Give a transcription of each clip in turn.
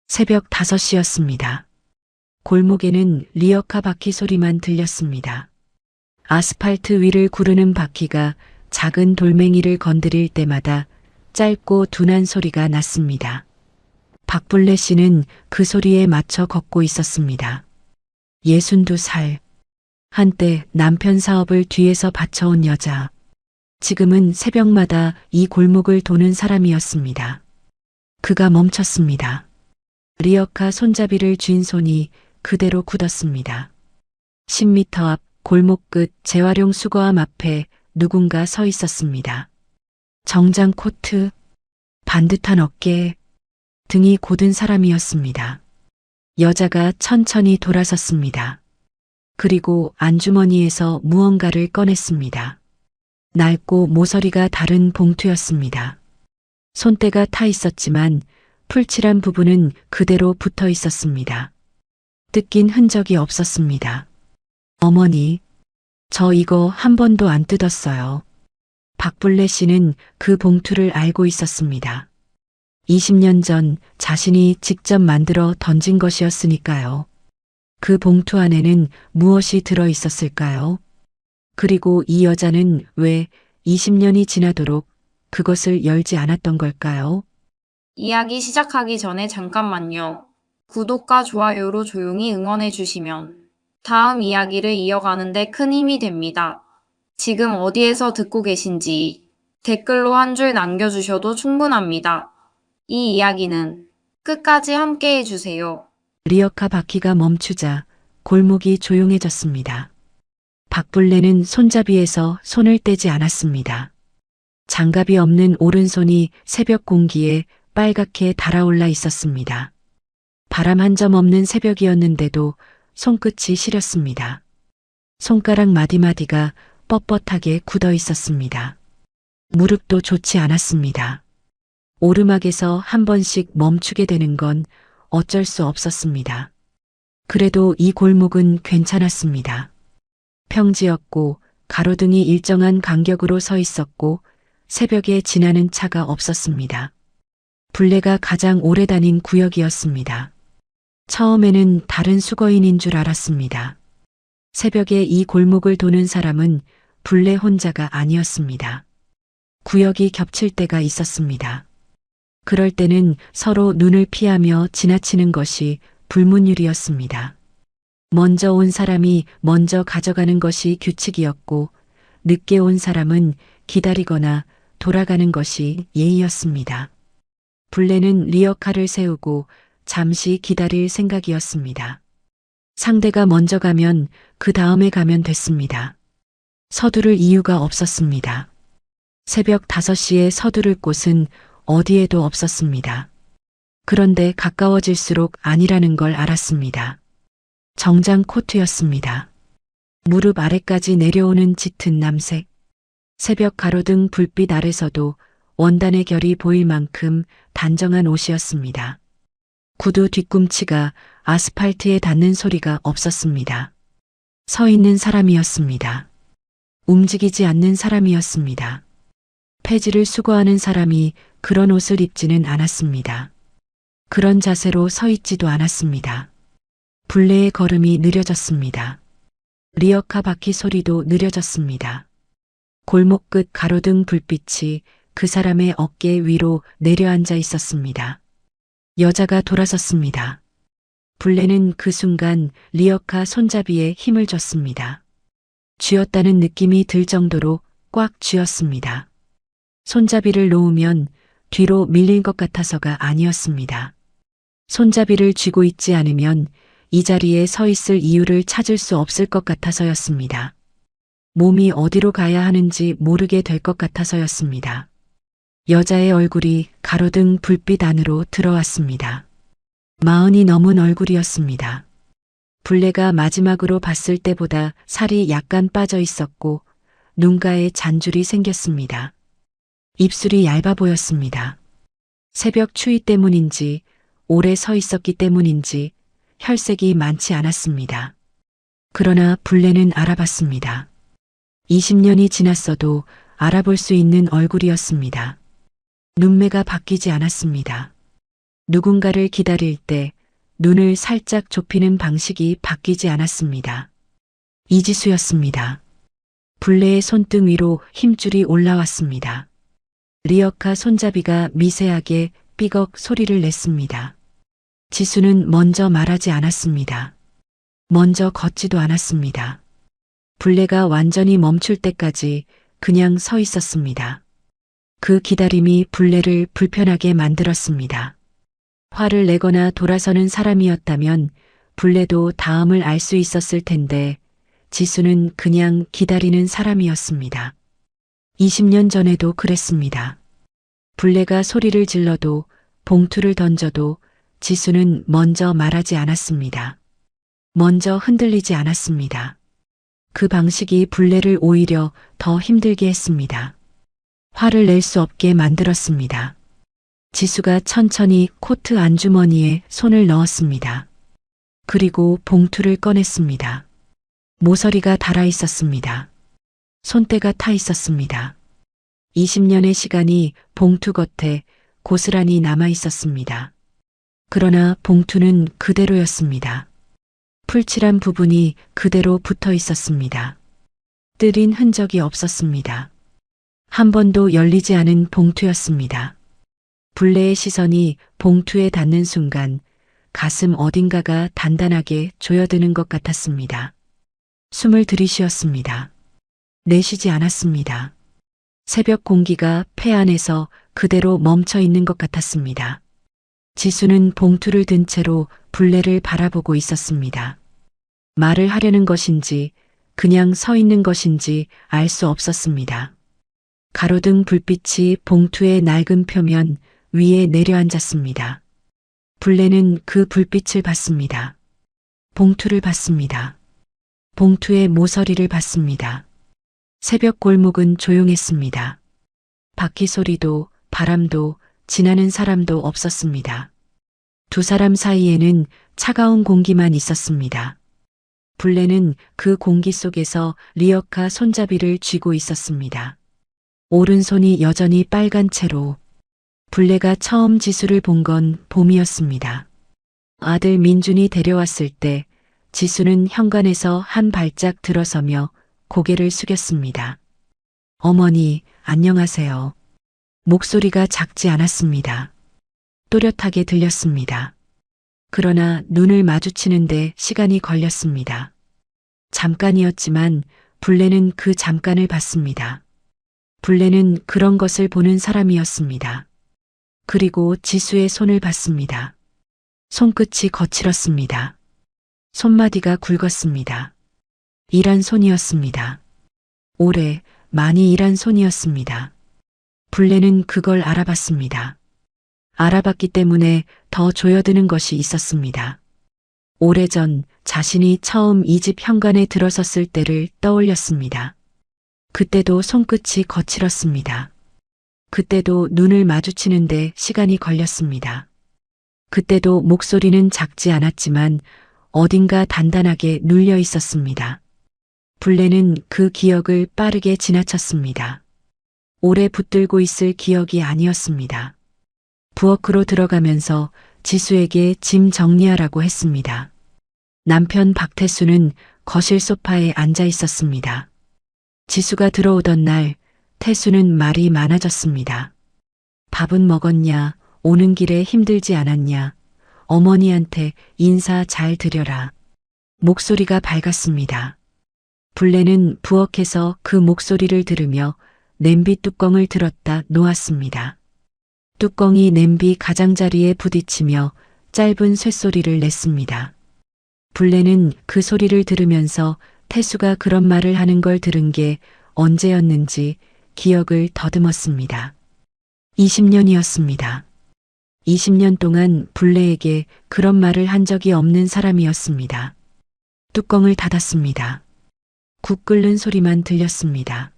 새벽 5시였습니다. 골목에는 리어카 바퀴 소리만 들렸습니다. 아스팔트 위를 구르는 바퀴가 작은 돌멩이를 건드릴 때마다 짧고 둔한 소리가 났습니다. 박불래 씨는 그 소리에 맞춰 걷고 있었습니다. 62살. 한때 남편 사업을 뒤에서 바쳐온 여자. 지금은 새벽마다 이 골목을 도는 사람이었습니다. 그가 멈췄습니다. 리어카 손잡이를 쥔 손이 그대로 굳었습니다. 10m 앞 골목 끝 재활용 수거함 앞에 누군가 서 있었습니다. 정장 코트, 반듯한 어깨, 등이 곧은 사람이었습니다. 여자가 천천히 돌아섰습니다. 그리고 안주머니에서 무언가를 꺼냈습니다. 낡고 모서리가 다른 봉투였습니다. 손때가 타 있었지만 풀칠한 부분은 그대로 붙어 있었습니다. 뜯긴 흔적이 없었습니다. 어머니, 저 이거 한 번도 안 뜯었어요. 박불래 씨는 그 봉투를 알고 있었습니다. 20년 전 자신이 직접 만들어 던진 것이었으니까요. 그 봉투 안에는 무엇이 들어 있었을까요? 그리고 이 여자는 왜 20년이 지나도록 그것을 열지 않았던 걸까요? 이야기 시작하기 전에 잠깐만요. 구독과 좋아요로 조용히 응원해 주시면 다음 이야기를 이어가는데 큰 힘이 됩니다. 지금 어디에서 듣고 계신지 댓글로 한 줄 남겨주셔도 충분합니다. 이 이야기는 끝까지 함께 해주세요. 리어카 바퀴가 멈추자 골목이 조용해졌습니다. 박불래는 손잡이에서 손을 떼지 않았습니다. 장갑이 없는 오른손이 새벽 공기에 빨갛게 달아올라 있었습니다. 바람 한 점 없는 새벽이었는데도 손끝이 시렸습니다. 손가락 마디마디가 뻣뻣하게 굳어 있었습니다. 무릎도 좋지 않았습니다. 오르막에서 한 번씩 멈추게 되는 건 어쩔 수 없었습니다. 그래도 이 골목은 괜찮았습니다. 평지였고 가로등이 일정한 간격으로 서 있었고 새벽에 지나는 차가 없었습니다. 불레가 가장 오래 다닌 구역이었습니다. 처음에는 다른 수거인인 줄 알았습니다. 새벽에 이 골목을 도는 사람은 불레 혼자가 아니었습니다. 구역이 겹칠 때가 있었습니다. 그럴 때는 서로 눈을 피하며 지나치는 것이 불문율이었습니다. 먼저 온 사람이 먼저 가져가는 것이 규칙이었고 늦게 온 사람은 기다리거나 돌아가는 것이 예의였습니다. 불레는 리어카를 세우고 잠시 기다릴 생각이었습니다. 상대가 먼저 가면 그 다음에 가면 됐습니다. 서두를 이유가 없었습니다. 새벽 5시에 서두를 곳은 어디에도 없었습니다. 그런데 가까워질수록 아니라는 걸 알았습니다. 정장 코트였습니다. 무릎 아래까지 내려오는 짙은 남색. 새벽 가로등 불빛 아래서도 원단의 결이 보일 만큼 단정한 옷이었습니다. 구두 뒤꿈치가 아스팔트에 닿는 소리가 없었습니다. 서 있는 사람이었습니다. 움직이지 않는 사람이었습니다. 폐지를 수거하는 사람이 그런 옷을 입지는 않았습니다. 그런 자세로 서 있지도 않았습니다. 불레의 걸음이 느려졌습니다. 리어카 바퀴 소리도 느려졌습니다. 골목 끝 가로등 불빛이 그 사람의 어깨 위로 내려앉아 있었습니다. 여자가 돌아섰습니다. 불레는 그 순간 리어카 손잡이에 힘을 줬습니다. 쥐었다는 느낌이 들 정도로 꽉 쥐었습니다. 손잡이를 놓으면 뒤로 밀릴 것 같아서가 아니었습니다. 손잡이를 쥐고 있지 않으면 이 자리에 서 있을 이유를 찾을 수 없을 것 같아서였습니다. 몸이 어디로 가야 하는지 모르게 될 것 같아서였습니다. 여자의 얼굴이 가로등 불빛 안으로 들어왔습니다. 40이 넘은 얼굴이었습니다. 불레가 마지막으로 봤을 때보다 살이 약간 빠져 있었고 눈가에 잔줄이 생겼습니다. 입술이 얇아 보였습니다. 새벽 추위 때문인지 오래 서 있었기 때문인지 혈색이 많지 않았습니다. 그러나 불레는 알아봤습니다. 20년이 지났어도 알아볼 수 있는 얼굴이었습니다. 눈매가 바뀌지 않았습니다. 누군가를 기다릴 때 눈을 살짝 좁히는 방식이 바뀌지 않았습니다. 이지수였습니다. 불레의 손등 위로 힘줄이 올라왔습니다. 리어카 손잡이가 미세하게 삐걱 소리를 냈습니다. 지수는 먼저 말하지 않았습니다. 먼저 걷지도 않았습니다. 불레가 완전히 멈출 때까지 그냥 서 있었습니다. 그 기다림이 불레를 불편하게 만들었습니다. 화를 내거나 돌아서는 사람이었다면 불레도 다음을 알 수 있었을 텐데 지수는 그냥 기다리는 사람이었습니다. 20년 전에도 그랬습니다. 불레가 소리를 질러도 봉투를 던져도 지수는 먼저 말하지 않았습니다. 먼저 흔들리지 않았습니다. 그 방식이 불레를 오히려 더 힘들게 했습니다. 화를 낼 수 없게 만들었습니다. 지수가 천천히 코트 안주머니에 손을 넣었습니다. 그리고 봉투를 꺼냈습니다. 모서리가 달아 있었습니다. 손때가 타 있었습니다. 20년의 시간이 봉투 겉에 고스란히 남아 있었습니다. 그러나 봉투는 그대로였습니다. 풀칠한 부분이 그대로 붙어 있었습니다. 뜨린 흔적이 없었습니다. 한 번도 열리지 않은 봉투였습니다. 불레의 시선이 봉투에 닿는 순간 가슴 어딘가가 단단하게 조여드는 것 같았습니다. 숨을 들이쉬었습니다. 내쉬지 않았습니다. 새벽 공기가 폐 안에서 그대로 멈춰 있는 것 같았습니다. 지수는 봉투를 든 채로 불레를 바라보고 있었습니다. 말을 하려는 것인지 그냥 서 있는 것인지 알 수 없었습니다. 가로등 불빛이 봉투의 낡은 표면 위에 내려앉았습니다. 불레는 그 불빛을 봤습니다. 봉투를 봤습니다. 봉투의 모서리를 봤습니다. 새벽 골목은 조용했습니다. 바퀴 소리도 바람도 지나는 사람도 없었습니다. 두 사람 사이에는 차가운 공기만 있었습니다. 불레는 그 공기 속에서 리어카 손잡이를 쥐고 있었습니다. 오른손이 여전히 빨간 채로. 불레가 처음 지수를 본 건 봄이었습니다. 아들 민준이 데려왔을 때 지수는 현관에서 한 발짝 들어서며 고개를 숙였습니다. 어머니, 안녕하세요. 목소리가 작지 않았습니다. 또렷하게 들렸습니다. 그러나 눈을 마주치는데 시간이 걸렸습니다. 잠깐이었지만 불레는 그 잠깐을 봤습니다. 불레는 그런 것을 보는 사람이었습니다. 그리고 지수의 손을 봤습니다. 손끝이 거칠었습니다. 손마디가 굵었습니다. 일한 손이었습니다. 오래, 많이 일한 손이었습니다. 불레는 그걸 알아봤습니다. 알아봤기 때문에 더 조여드는 것이 있었습니다. 오래전 자신이 처음 이 집 현관에 들어섰을 때를 떠올렸습니다. 그때도 손끝이 거칠었습니다. 그때도 눈을 마주치는데 시간이 걸렸습니다. 그때도 목소리는 작지 않았지만 어딘가 단단하게 눌려 있었습니다. 불레는 그 기억을 빠르게 지나쳤습니다. 오래 붙들고 있을 기억이 아니었습니다. 부엌으로 들어가면서 지수에게 짐 정리하라고 했습니다. 남편 박태수는 거실 소파에 앉아 있었습니다. 지수가 들어오던 날 태수는 말이 많아졌습니다. 밥은 먹었냐? 오는 길에 힘들지 않았냐? 어머니한테 인사 잘 드려라. 목소리가 밝았습니다. 불레는 부엌에서 그 목소리를 들으며 냄비 뚜껑을 들었다 놓았습니다. 뚜껑이 냄비 가장자리에 부딪히며 짧은 쇳소리를 냈습니다. 불레는 그 소리를 들으면서 태수가 그런 말을 하는 걸 들은 게 언제였는지 기억을 더듬었습니다. 20년이었습니다. 20년 동안 불레에게 그런 말을 한 적이 없는 사람이었습니다. 뚜껑을 닫았습니다. 국 끓는 소리만 들렸습니다.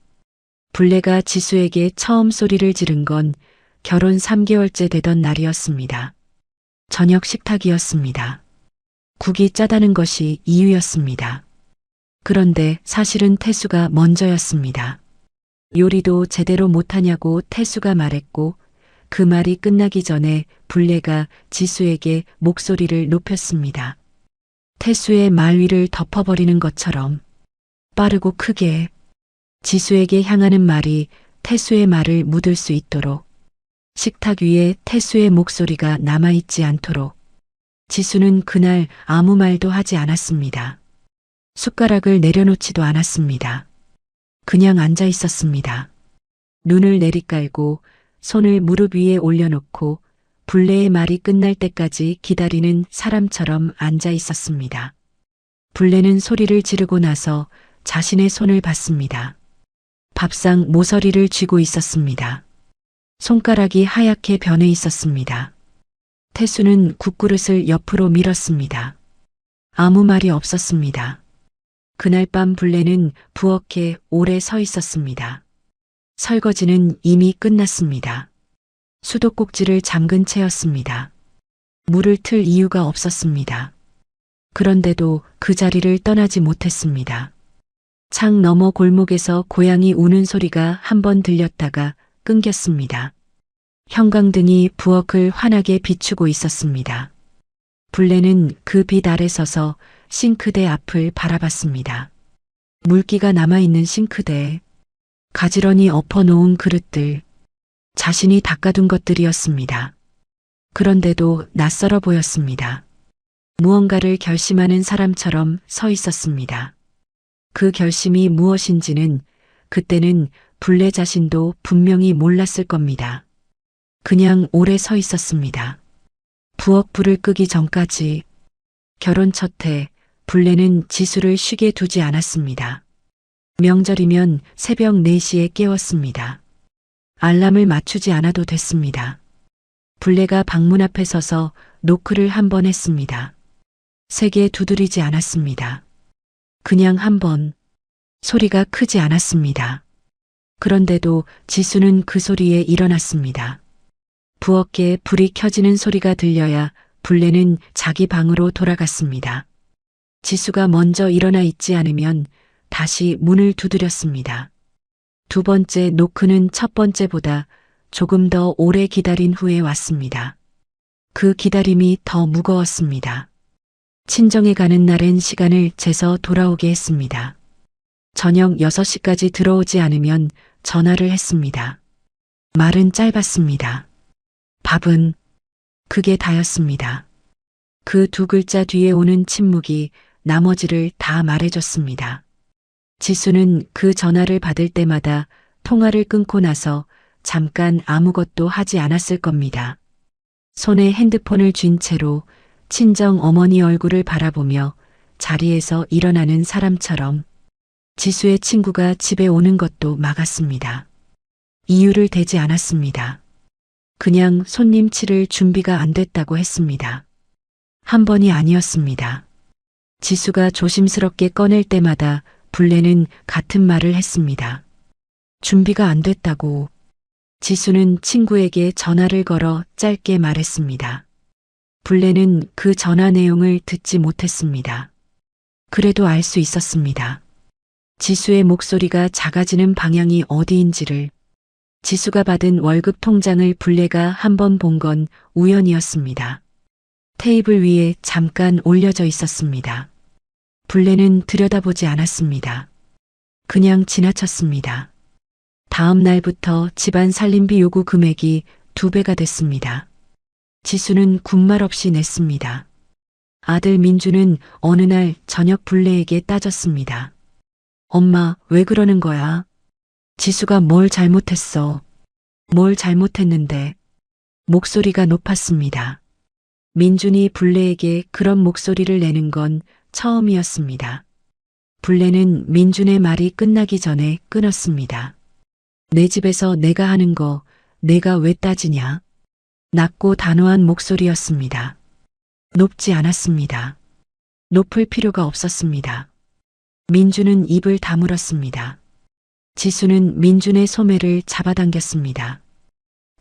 불레가 지수에게 처음 소리를 지른 건 결혼 3개월째 되던 날이었습니다. 저녁 식탁이었습니다. 국이 짜다는 것이 이유였습니다. 그런데 사실은 태수가 먼저였습니다. 요리도 제대로 못하냐고 태수가 말했고 그 말이 끝나기 전에 불레가 지수에게 목소리를 높였습니다. 태수의 말 위를 덮어버리는 것처럼 빠르고 크게. 지수에게 향하는 말이 태수의 말을 묻을 수 있도록, 식탁 위에 태수의 목소리가 남아있지 않도록. 지수는 그날 아무 말도 하지 않았습니다. 숟가락을 내려놓지도 않았습니다. 그냥 앉아 있었습니다. 눈을 내리깔고 손을 무릎 위에 올려놓고 불레의 말이 끝날 때까지 기다리는 사람처럼 앉아 있었습니다. 불레는 소리를 지르고 나서 자신의 손을 봤습니다. 밥상 모서리를 쥐고 있었습니다. 손가락이 하얗게 변해 있었습니다. 태수는 국그릇을 옆으로 밀었습니다. 아무 말이 없었습니다. 그날 밤 불레는 부엌에 오래 서 있었습니다. 설거지는 이미 끝났습니다. 수도꼭지를 잠근 채였습니다. 물을 틀 이유가 없었습니다. 그런데도 그 자리를 떠나지 못했습니다. 창 너머 골목에서 고양이 우는 소리가 한 번 들렸다가 끊겼습니다. 형광등이 부엌을 환하게 비추고 있었습니다. 불레는 그 빛 아래 서서 싱크대 앞을 바라봤습니다. 물기가 남아있는 싱크대에 가지런히 엎어놓은 그릇들, 자신이 닦아둔 것들이었습니다. 그런데도 낯설어 보였습니다. 무언가를 결심하는 사람처럼 서 있었습니다. 그 결심이 무엇인지는 그때는 불레 자신도 분명히 몰랐을 겁니다. 그냥 오래 서 있었습니다. 부엌 불을 끄기 전까지. 결혼 첫해 불레는 지수를 쉬게 두지 않았습니다. 명절이면 새벽 4시에 깨웠습니다. 알람을 맞추지 않아도 됐습니다. 불레가 방문 앞에 서서 노크를 한 번 했습니다. 세게 두드리지 않았습니다. 그냥 한 번. 소리가 크지 않았습니다. 그런데도 지수는 그 소리에 일어났습니다. 부엌에 불이 켜지는 소리가 들려야 불레는 자기 방으로 돌아갔습니다. 지수가 먼저 일어나 있지 않으면 다시 문을 두드렸습니다. 두 번째 노크는 첫 번째보다 조금 더 오래 기다린 후에 왔습니다. 그 기다림이 더 무거웠습니다. 친정에 가는 날엔 시간을 재서 돌아오게 했습니다. 저녁 6시까지 들어오지 않으면 전화를 했습니다. 말은 짧았습니다. 밥은? 그게 다였습니다. 그 두 글자 뒤에 오는 침묵이 나머지를 다 말해줬습니다. 지수는 그 전화를 받을 때마다 통화를 끊고 나서 잠깐 아무것도 하지 않았을 겁니다. 손에 핸드폰을 쥔 채로 친정 어머니 얼굴을 바라보며 자리에서 일어나는 사람처럼. 지수의 친구가 집에 오는 것도 막았습니다. 이유를 대지 않았습니다. 그냥 손님 치를 준비가 안 됐다고 했습니다. 한 번이 아니었습니다. 지수가 조심스럽게 꺼낼 때마다 불레는 같은 말을 했습니다. 준비가 안 됐다고. 지수는 친구에게 전화를 걸어 짧게 말했습니다. 불레는 그 전화 내용을 듣지 못했습니다. 그래도 알 수 있었습니다. 지수의 목소리가 작아지는 방향이 어디인지를. 지수가 받은 월급 통장을 불레가 한 번 본 건 우연이었습니다. 테이블 위에 잠깐 올려져 있었습니다. 불레는 들여다보지 않았습니다. 그냥 지나쳤습니다. 다음 날부터 집안 살림비 요구 금액이 2배가 됐습니다. 지수는 군말 없이 냈습니다. 아들 민주는 어느 날 저녁 불레에게 따졌습니다. 엄마, 왜 그러는 거야? 지수가 뭘 잘못했어? 뭘 잘못했는데? 목소리가 높았습니다. 민준이 불레에게 그런 목소리를 내는 건 처음이었습니다. 불레는 민준의 말이 끝나기 전에 끊었습니다. 내 집에서 내가 하는 거 내가 왜 따지냐? 낮고 단호한 목소리였습니다. 높지 않았습니다. 높을 필요가 없었습니다. 민준은 입을 다물었습니다. 지수는 민준의 소매를 잡아당겼습니다.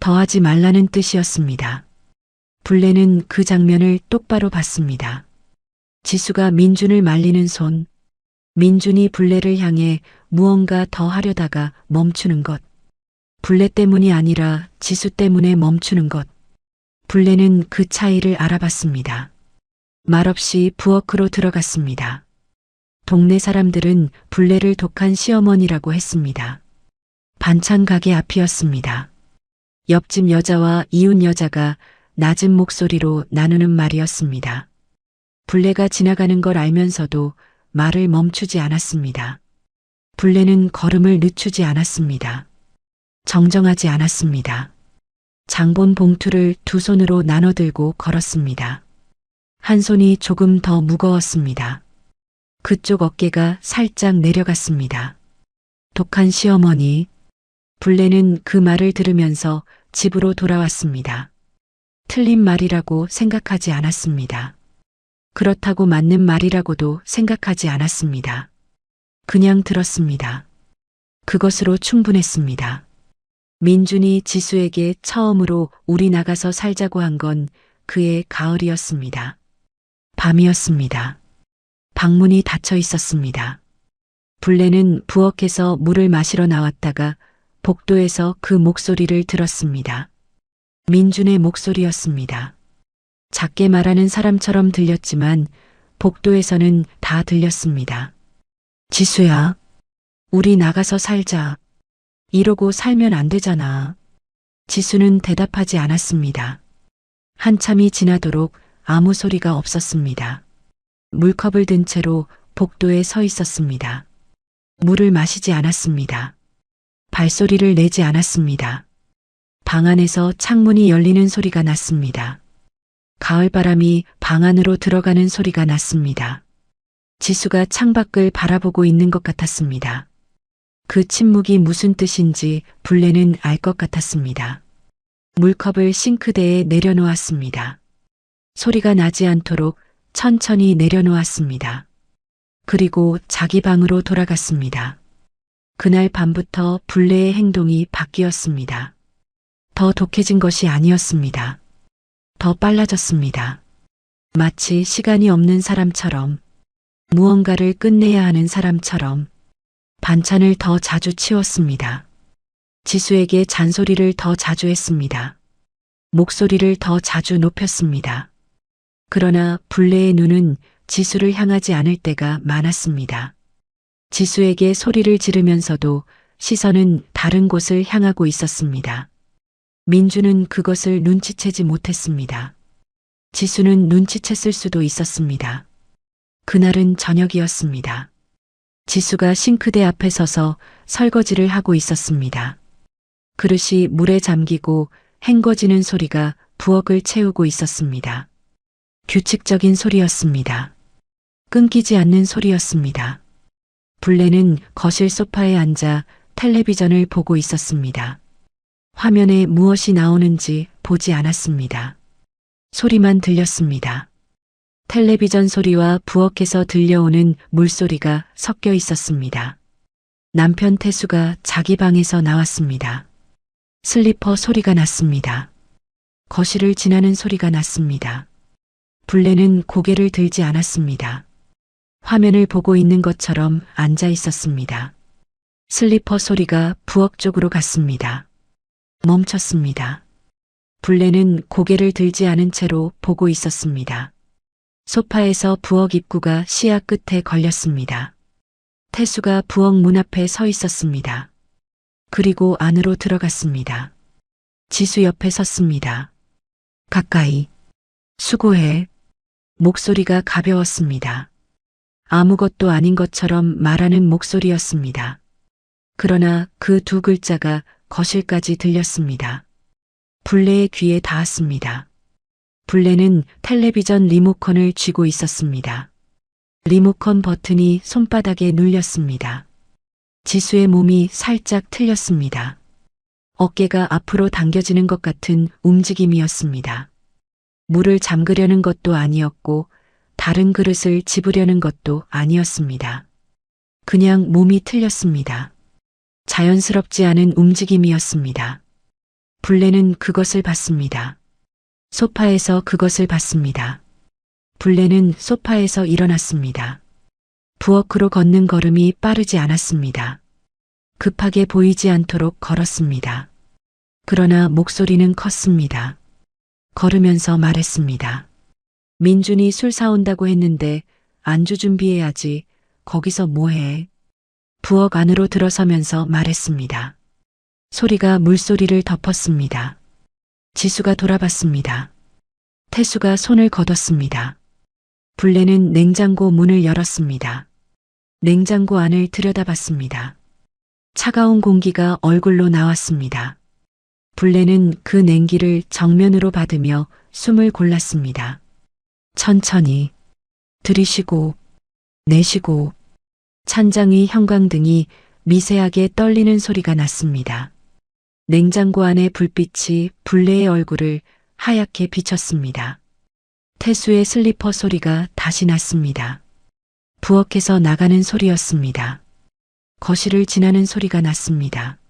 더하지 말라는 뜻이었습니다. 불레는 그 장면을 똑바로 봤습니다. 지수가 민준을 말리는 손, 민준이 불레를 향해 무언가 더 하려다가 멈추는 것. 불내 때문이 아니라 지수 때문에 멈추는 것. 불내는 그 차이를 알아봤습니다. 말없이 부엌으로 들어갔습니다. 동네 사람들은 불내를 독한 시어머니라고 했습니다. 반찬 가게 앞이었습니다. 옆집 여자와 이웃 여자가 낮은 목소리로 나누는 말이었습니다. 불내가 지나가는 걸 알면서도 말을 멈추지 않았습니다. 불내는 걸음을 늦추지 않았습니다. 정정하지 않았습니다. 장본 봉투를 두 손으로 나눠 들고 걸었습니다. 한 손이 조금 더 무거웠습니다. 그쪽 어깨가 살짝 내려갔습니다. 독한 시어머니. 불내는 그 말을 들으면서 집으로 돌아왔습니다. 틀린 말이라고 생각하지 않았습니다. 그렇다고 맞는 말이라고도 생각하지 않았습니다. 그냥 들었습니다. 그것으로 충분했습니다. 민준이 지수에게 처음으로 우리 나가서 살자고 한 건 그의 가을이었습니다. 밤이었습니다. 방문이 닫혀 있었습니다. 불내는 부엌에서 물을 마시러 나왔다가 복도에서 그 목소리를 들었습니다. 민준의 목소리였습니다. 작게 말하는 사람처럼 들렸지만 복도에서는 다 들렸습니다. 지수야, 우리 나가서 살자. 이러고 살면 안 되잖아. 지수는 대답하지 않았습니다. 한참이 지나도록 아무 소리가 없었습니다. 물컵을 든 채로 복도에 서 있었습니다. 물을 마시지 않았습니다. 발소리를 내지 않았습니다. 방 안에서 창문이 열리는 소리가 났습니다. 가을바람이 방 안으로 들어가는 소리가 났습니다. 지수가 창밖을 바라보고 있는 것 같았습니다. 그 침묵이 무슨 뜻인지 불내는 알 것 같았습니다. 물컵을 싱크대에 내려놓았습니다. 소리가 나지 않도록 천천히 내려놓았습니다. 그리고 자기 방으로 돌아갔습니다. 그날 밤부터 불내의 행동이 바뀌었습니다. 더 독해진 것이 아니었습니다. 더 빨라졌습니다. 마치 시간이 없는 사람처럼, 무언가를 끝내야 하는 사람처럼 반찬을 더 자주 치웠습니다. 지수에게 잔소리를 더 자주 했습니다. 목소리를 더 자주 높였습니다. 그러나 불내의 눈은 지수를 향하지 않을 때가 많았습니다. 지수에게 소리를 지르면서도 시선은 다른 곳을 향하고 있었습니다. 민주는 그것을 눈치채지 못했습니다. 지수는 눈치챘을 수도 있었습니다. 그날은 저녁이었습니다. 지수가 싱크대 앞에 서서 설거지를 하고 있었습니다. 그릇이 물에 잠기고 헹궈지는 소리가 부엌을 채우고 있었습니다. 규칙적인 소리였습니다. 끊기지 않는 소리였습니다. 불내는 거실 소파에 앉아 텔레비전을 보고 있었습니다. 화면에 무엇이 나오는지 보지 않았습니다. 소리만 들렸습니다. 텔레비전 소리와 부엌에서 들려오는 물소리가 섞여 있었습니다. 남편 태수가 자기 방에서 나왔습니다. 슬리퍼 소리가 났습니다. 거실을 지나는 소리가 났습니다. 불내는 고개를 들지 않았습니다. 화면을 보고 있는 것처럼 앉아 있었습니다. 슬리퍼 소리가 부엌 쪽으로 갔습니다. 멈췄습니다. 불내는 고개를 들지 않은 채로 보고 있었습니다. 소파에서 부엌 입구가 시야 끝에 걸렸습니다. 태수가 부엌 문 앞에 서 있었습니다. 그리고 안으로 들어갔습니다. 지수 옆에 섰습니다. 가까이. 수고해. 목소리가 가벼웠습니다. 아무것도 아닌 것처럼 말하는 목소리였습니다. 그러나 그 두 글자가 거실까지 들렸습니다. 불내의 귀에 닿았습니다. 불내는 텔레비전 리모컨을 쥐고 있었습니다. 리모컨 버튼이 손바닥에 눌렸습니다. 지수의 몸이 살짝 틀렸습니다. 어깨가 앞으로 당겨지는 것 같은 움직임이었습니다. 물을 잠그려는 것도 아니었고 다른 그릇을 집으려는 것도 아니었습니다. 그냥 몸이 틀렸습니다. 자연스럽지 않은 움직임이었습니다. 불내는 그것을 봤습니다. 소파에서 그것을 봤습니다. 불내는 소파에서 일어났습니다. 부엌으로 걷는 걸음이 빠르지 않았습니다. 급하게 보이지 않도록 걸었습니다. 그러나 목소리는 컸습니다. 걸으면서 말했습니다. 민준이 술 사온다고 했는데 안주 준비해야지. 거기서 뭐해? 부엌 안으로 들어서면서 말했습니다. 소리가 물소리를 덮었습니다. 지수가 돌아봤습니다. 태수가 손을 걷었습니다. 불레는 냉장고 문을 열었습니다. 냉장고 안을 들여다봤습니다. 차가운 공기가 얼굴로 나왔습니다. 불레는 그 냉기를 정면으로 받으며 숨을 골랐습니다. 천천히 들이쉬고 내쉬고 찬장 위 형광등이 미세하게 떨리는 소리가 났습니다. 냉장고 안의 불빛이 불레의 얼굴을 하얗게 비쳤습니다. 태수의 슬리퍼 소리가 다시 났습니다. 부엌에서 나가는 소리였습니다. 거실을 지나는 소리가 났습니다.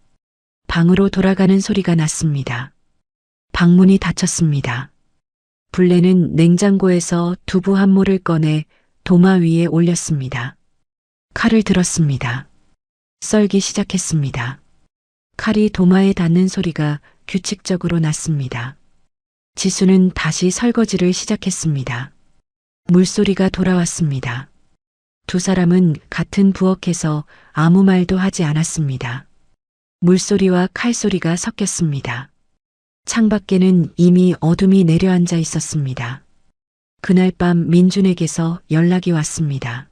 방으로 돌아가는 소리가 났습니다. 방문이 닫혔습니다. 불레는 냉장고에서 두부 한 모를 꺼내 도마 위에 올렸습니다. 칼을 들었습니다. 썰기 시작했습니다. 칼이 도마에 닿는 소리가 규칙적으로 났습니다. 지수는 다시 설거지를 시작했습니다. 물소리가 돌아왔습니다. 두 사람은 같은 부엌에서 아무 말도 하지 않았습니다. 물소리와 칼소리가 섞였습니다. 창밖에는 이미 어둠이 내려앉아 있었습니다. 그날 밤 민준에게서 연락이 왔습니다.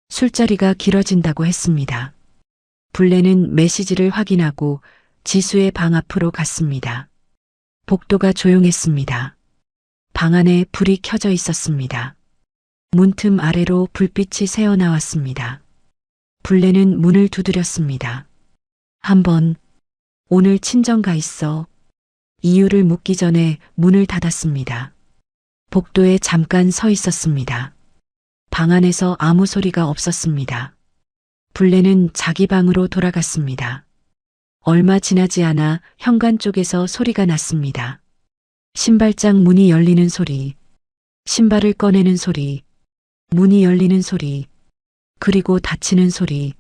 술자리가 길어진다고 했습니다. 불레는 메시지를 확인하고 지수의 방 앞으로 갔습니다. 복도가 조용했습니다. 방 안에 불이 켜져 있었습니다. 문틈 아래로 불빛이 새어나왔습니다. 불레는 문을 두드렸습니다. 한번 오늘 친정 가 있어. 이유를 묻기 전에 문을 닫았습니다. 복도에 잠깐 서 있었습니다. 방 안에서 아무 소리가 없었습니다. 불레는 자기 방으로 돌아갔습니다. 얼마 지나지 않아 현관 쪽에서 소리가 났습니다. 신발장 문이 열리는 소리, 신발을 꺼내는 소리, 문이 열리는 소리, 그리고 닫히는 소리.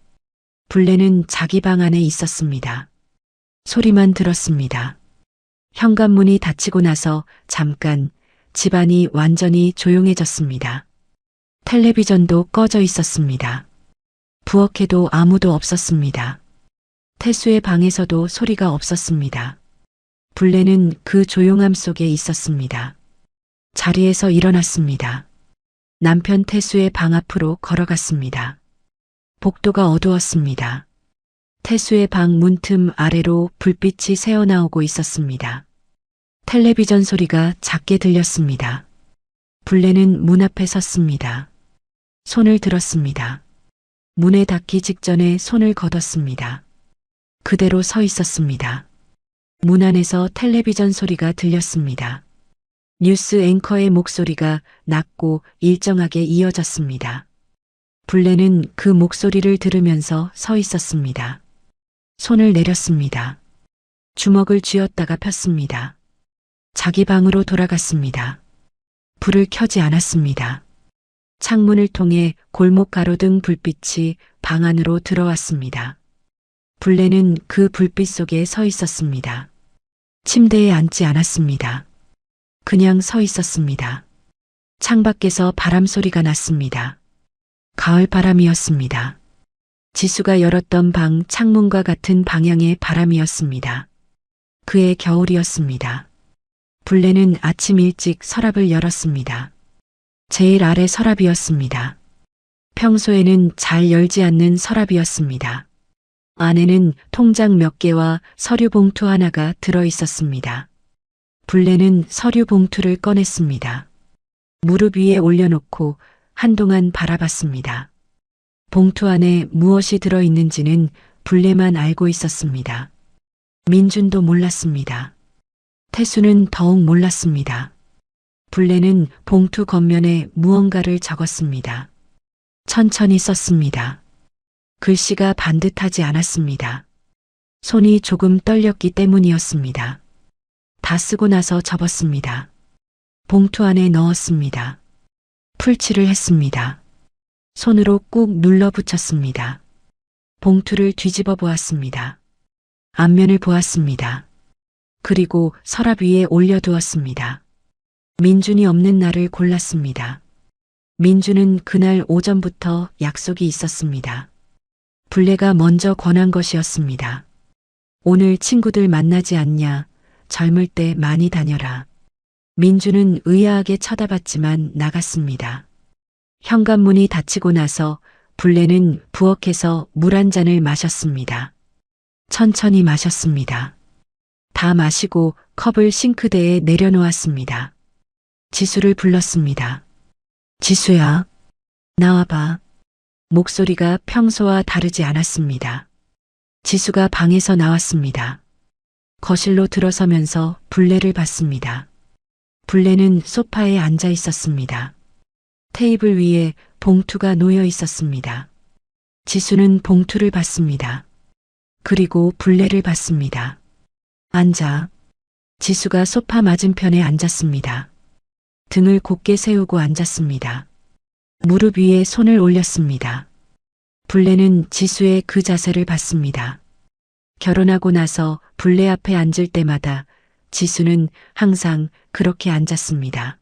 불레는 자기 방 안에 있었습니다. 소리만 들었습니다. 현관문이 닫히고 나서 잠깐 집안이 완전히 조용해졌습니다. 텔레비전도 꺼져 있었습니다. 부엌에도 아무도 없었습니다. 태수의 방에서도 소리가 없었습니다. 불레는 그 조용함 속에 있었습니다. 자리에서 일어났습니다. 남편 태수의 방 앞으로 걸어갔습니다. 복도가 어두웠습니다. 태수의 방 문틈 아래로 불빛이 새어나오고 있었습니다. 텔레비전 소리가 작게 들렸습니다. 불레는 문 앞에 섰습니다. 손을 들었습니다. 문에 닿기 직전에 손을 걷었습니다. 그대로 서 있었습니다. 문 안에서 텔레비전 소리가 들렸습니다. 뉴스 앵커의 목소리가 낮고 일정하게 이어졌습니다. 불레는 그 목소리를 들으면서 서 있었습니다. 손을 내렸습니다. 주먹을 쥐었다가 폈습니다. 자기 방으로 돌아갔습니다. 불을 켜지 않았습니다. 창문을 통해 골목 가로등 불빛이 방 안으로 들어왔습니다. 불레는 그 불빛 속에 서 있었습니다. 침대에 앉지 않았습니다. 그냥 서 있었습니다. 창밖에서 바람 소리가 났습니다. 가을 바람이었습니다. 지수가 열었던 방 창문과 같은 방향의 바람이었습니다. 그의 겨울이었습니다. 불레는 아침 일찍 서랍을 열었습니다. 제일 아래 서랍이었습니다. 평소에는 잘 열지 않는 서랍이었습니다. 안에는 통장 몇 개와 서류 봉투 하나가 들어 있었습니다. 불레는 서류 봉투를 꺼냈습니다. 무릎 위에 올려놓고 한동안 바라봤습니다. 봉투 안에 무엇이 들어 있는지는 불레만 알고 있었습니다. 민준도 몰랐습니다. 태수는 더욱 몰랐습니다. 불레는 봉투 겉면에 무언가를 적었습니다. 천천히 썼습니다. 글씨가 반듯하지 않았습니다. 손이 조금 떨렸기 때문이었습니다. 다 쓰고 나서 접었습니다. 봉투 안에 넣었습니다. 풀칠을 했습니다. 손으로 꾹 눌러 붙였습니다. 봉투를 뒤집어 보았습니다. 앞면을 보았습니다. 그리고 서랍 위에 올려두었습니다. 민준이 없는 날을 골랐습니다. 민준은 그날 오전부터 약속이 있었습니다. 불레가 먼저 권한 것이었습니다. 오늘 친구들 만나지 않냐? 젊을 때 많이 다녀라. 민준은 의아하게 쳐다봤지만 나갔습니다. 현관문이 닫히고 나서 불레는 부엌에서 물 한 잔을 마셨습니다. 천천히 마셨습니다. 다 마시고 컵을 싱크대에 내려놓았습니다. 지수를 불렀습니다. 지수야, 나와봐. 목소리가 평소와 다르지 않았습니다. 지수가 방에서 나왔습니다. 거실로 들어서면서 불레를 봤습니다. 불레는 소파에 앉아 있었습니다. 테이블 위에 봉투가 놓여 있었습니다. 지수는 봉투를 봤습니다. 그리고 불레를 봤습니다. 앉아. 지수가 소파 맞은편에 앉았습니다. 등을 곧게 세우고 앉았습니다. 무릎 위에 손을 올렸습니다. 불레는 지수의 그 자세를 봤습니다. 결혼하고 나서 불레 앞에 앉을 때마다 지수는 항상 그렇게 앉았습니다.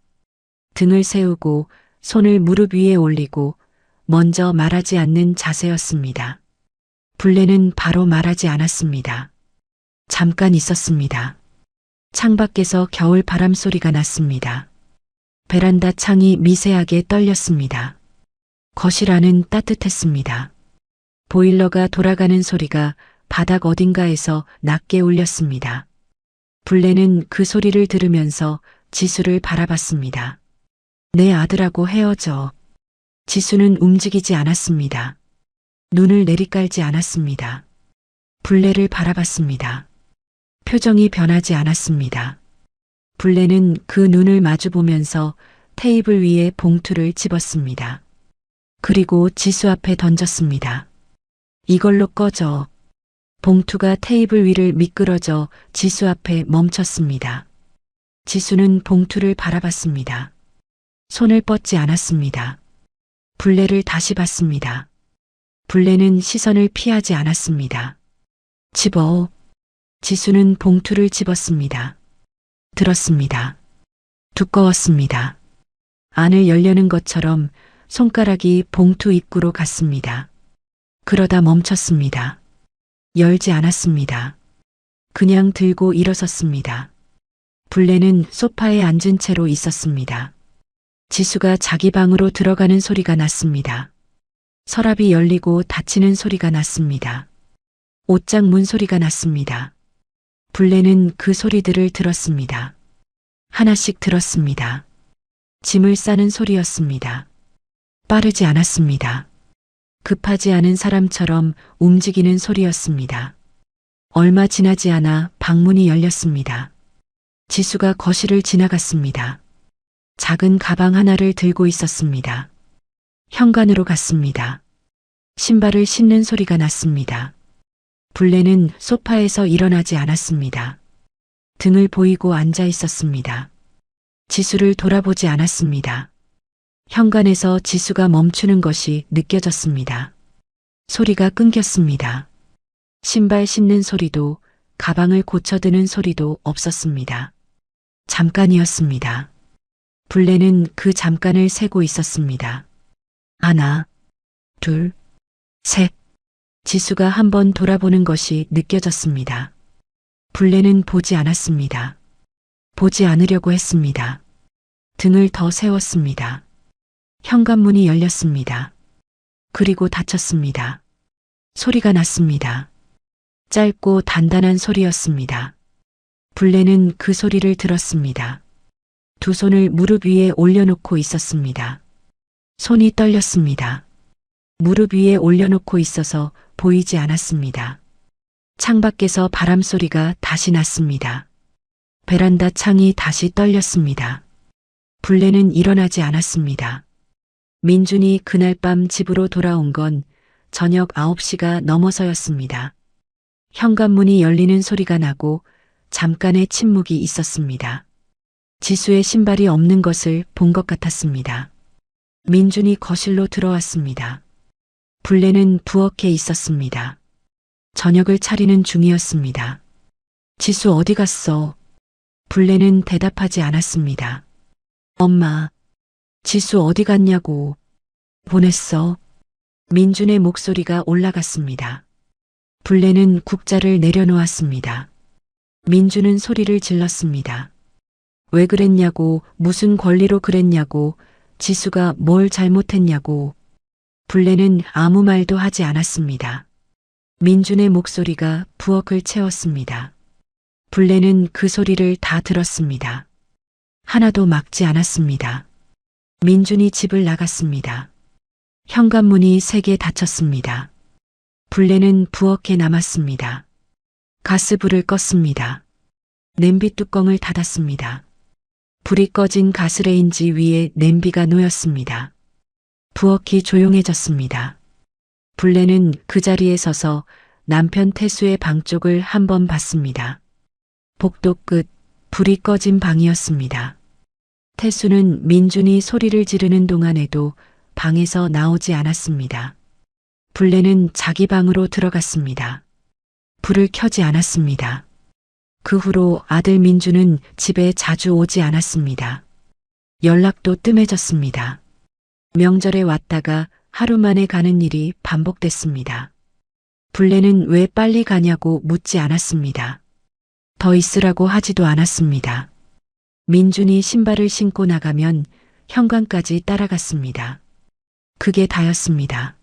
등을 세우고 손을 무릎 위에 올리고 먼저 말하지 않는 자세였습니다. 불레는 바로 말하지 않았습니다. 잠깐 있었습니다. 창밖에서 겨울 바람 소리가 났습니다. 베란다 창이 미세하게 떨렸습니다. 거실 안은 따뜻했습니다. 보일러가 돌아가는 소리가 바닥 어딘가에서 낮게 울렸습니다. 불레는 그 소리를 들으면서 지수를 바라봤습니다. 내 아들하고 헤어져. 지수는 움직이지 않았습니다. 눈을 내리깔지 않았습니다. 불레를 바라봤습니다. 표정이 변하지 않았습니다. 불레는 그 눈을 마주보면서 테이블 위에 봉투를 집었습니다. 그리고 지수 앞에 던졌습니다. 이걸로 꺼져. 봉투가 테이블 위를 미끄러져 지수 앞에 멈췄습니다. 지수는 봉투를 바라봤습니다. 손을 뻗지 않았습니다. 불레를 다시 봤습니다. 불레는 시선을 피하지 않았습니다. 집어. 지수는 봉투를 집었습니다. 들었습니다. 두꺼웠습니다. 안을 열려는 것처럼 손가락이 봉투 입구로 갔습니다. 그러다 멈췄습니다. 열지 않았습니다. 그냥 들고 일어섰습니다. 불레는 소파에 앉은 채로 있었습니다. 지수가 자기 방으로 들어가는 소리가 났습니다. 서랍이 열리고 닫히는 소리가 났습니다. 옷장 문 소리가 났습니다. 불레는 그 소리들을 들었습니다. 하나씩 들었습니다. 짐을 싸는 소리였습니다. 빠르지 않았습니다. 급하지 않은 사람처럼 움직이는 소리였습니다. 얼마 지나지 않아 방문이 열렸습니다. 지수가 거실을 지나갔습니다. 작은 가방 하나를 들고 있었습니다. 현관으로 갔습니다. 신발을 신는 소리가 났습니다. 불레는 소파에서 일어나지 않았습니다. 등을 보이고 앉아 있었습니다. 지수를 돌아보지 않았습니다. 현관에서 지수가 멈추는 것이 느껴졌습니다. 소리가 끊겼습니다. 신발 신는 소리도 가방을 고쳐드는 소리도 없었습니다. 잠깐이었습니다. 불레는 그 잠깐을 세고 있었습니다. 하나, 둘, 셋. 지수가 한번 돌아보는 것이 느껴졌습니다. 불레는 보지 않았습니다. 보지 않으려고 했습니다. 등을 더 세웠습니다. 현관문이 열렸습니다. 그리고 닫혔습니다. 소리가 났습니다. 짧고 단단한 소리였습니다. 불레는 그 소리를 들었습니다. 두 손을 무릎 위에 올려놓고 있었습니다. 손이 떨렸습니다. 무릎 위에 올려놓고 있어서 보이지 않았습니다. 창밖에서 바람 소리가 다시 났습니다. 베란다 창이 다시 떨렸습니다. 불레는 일어나지 않았습니다. 민준이 그날 밤 집으로 돌아온 건 저녁 9시가 넘어서였습니다. 현관문이 열리는 소리가 나고 잠깐의 침묵이 있었습니다. 지수의 신발이 없는 것을 본 것 같았습니다. 민준이 거실로 들어왔습니다. 불레는 부엌에 있었습니다. 저녁을 차리는 중이었습니다. 지수 어디 갔어? 불레는 대답하지 않았습니다. 엄마, 지수 어디 갔냐고. 보냈어. 민준의 목소리가 올라갔습니다. 불레는 국자를 내려놓았습니다. 민준은 소리를 질렀습니다. 왜 그랬냐고, 무슨 권리로 그랬냐고, 지수가 뭘 잘못했냐고. 불레는 아무 말도 하지 않았습니다. 민준의 목소리가 부엌을 채웠습니다. 불레는 그 소리를 다 들었습니다. 하나도 막지 않았습니다. 민준이 집을 나갔습니다. 현관문이 3개 닫혔습니다. 불레는 부엌에 남았습니다. 가스불을 껐습니다. 냄비 뚜껑을 닫았습니다. 불이 꺼진 가스레인지 위에 냄비가 놓였습니다. 부엌이 조용해졌습니다. 불레는 그 자리에 서서 남편 태수의 방 쪽을 한번 봤습니다. 복도 끝, 불이 꺼진 방이었습니다. 태수는 민준이 소리를 지르는 동안에도 방에서 나오지 않았습니다. 불레는 자기 방으로 들어갔습니다. 불을 켜지 않았습니다. 그 후로 아들 민준은 집에 자주 오지 않았습니다. 연락도 뜸해졌습니다. 명절에 왔다가 하루 만에 가는 일이 반복됐습니다. 불레는 왜 빨리 가냐고 묻지 않았습니다. 더 있으라고 하지도 않았습니다. 민준이 신발을 신고 나가면 현관까지 따라갔습니다. 그게 다였습니다.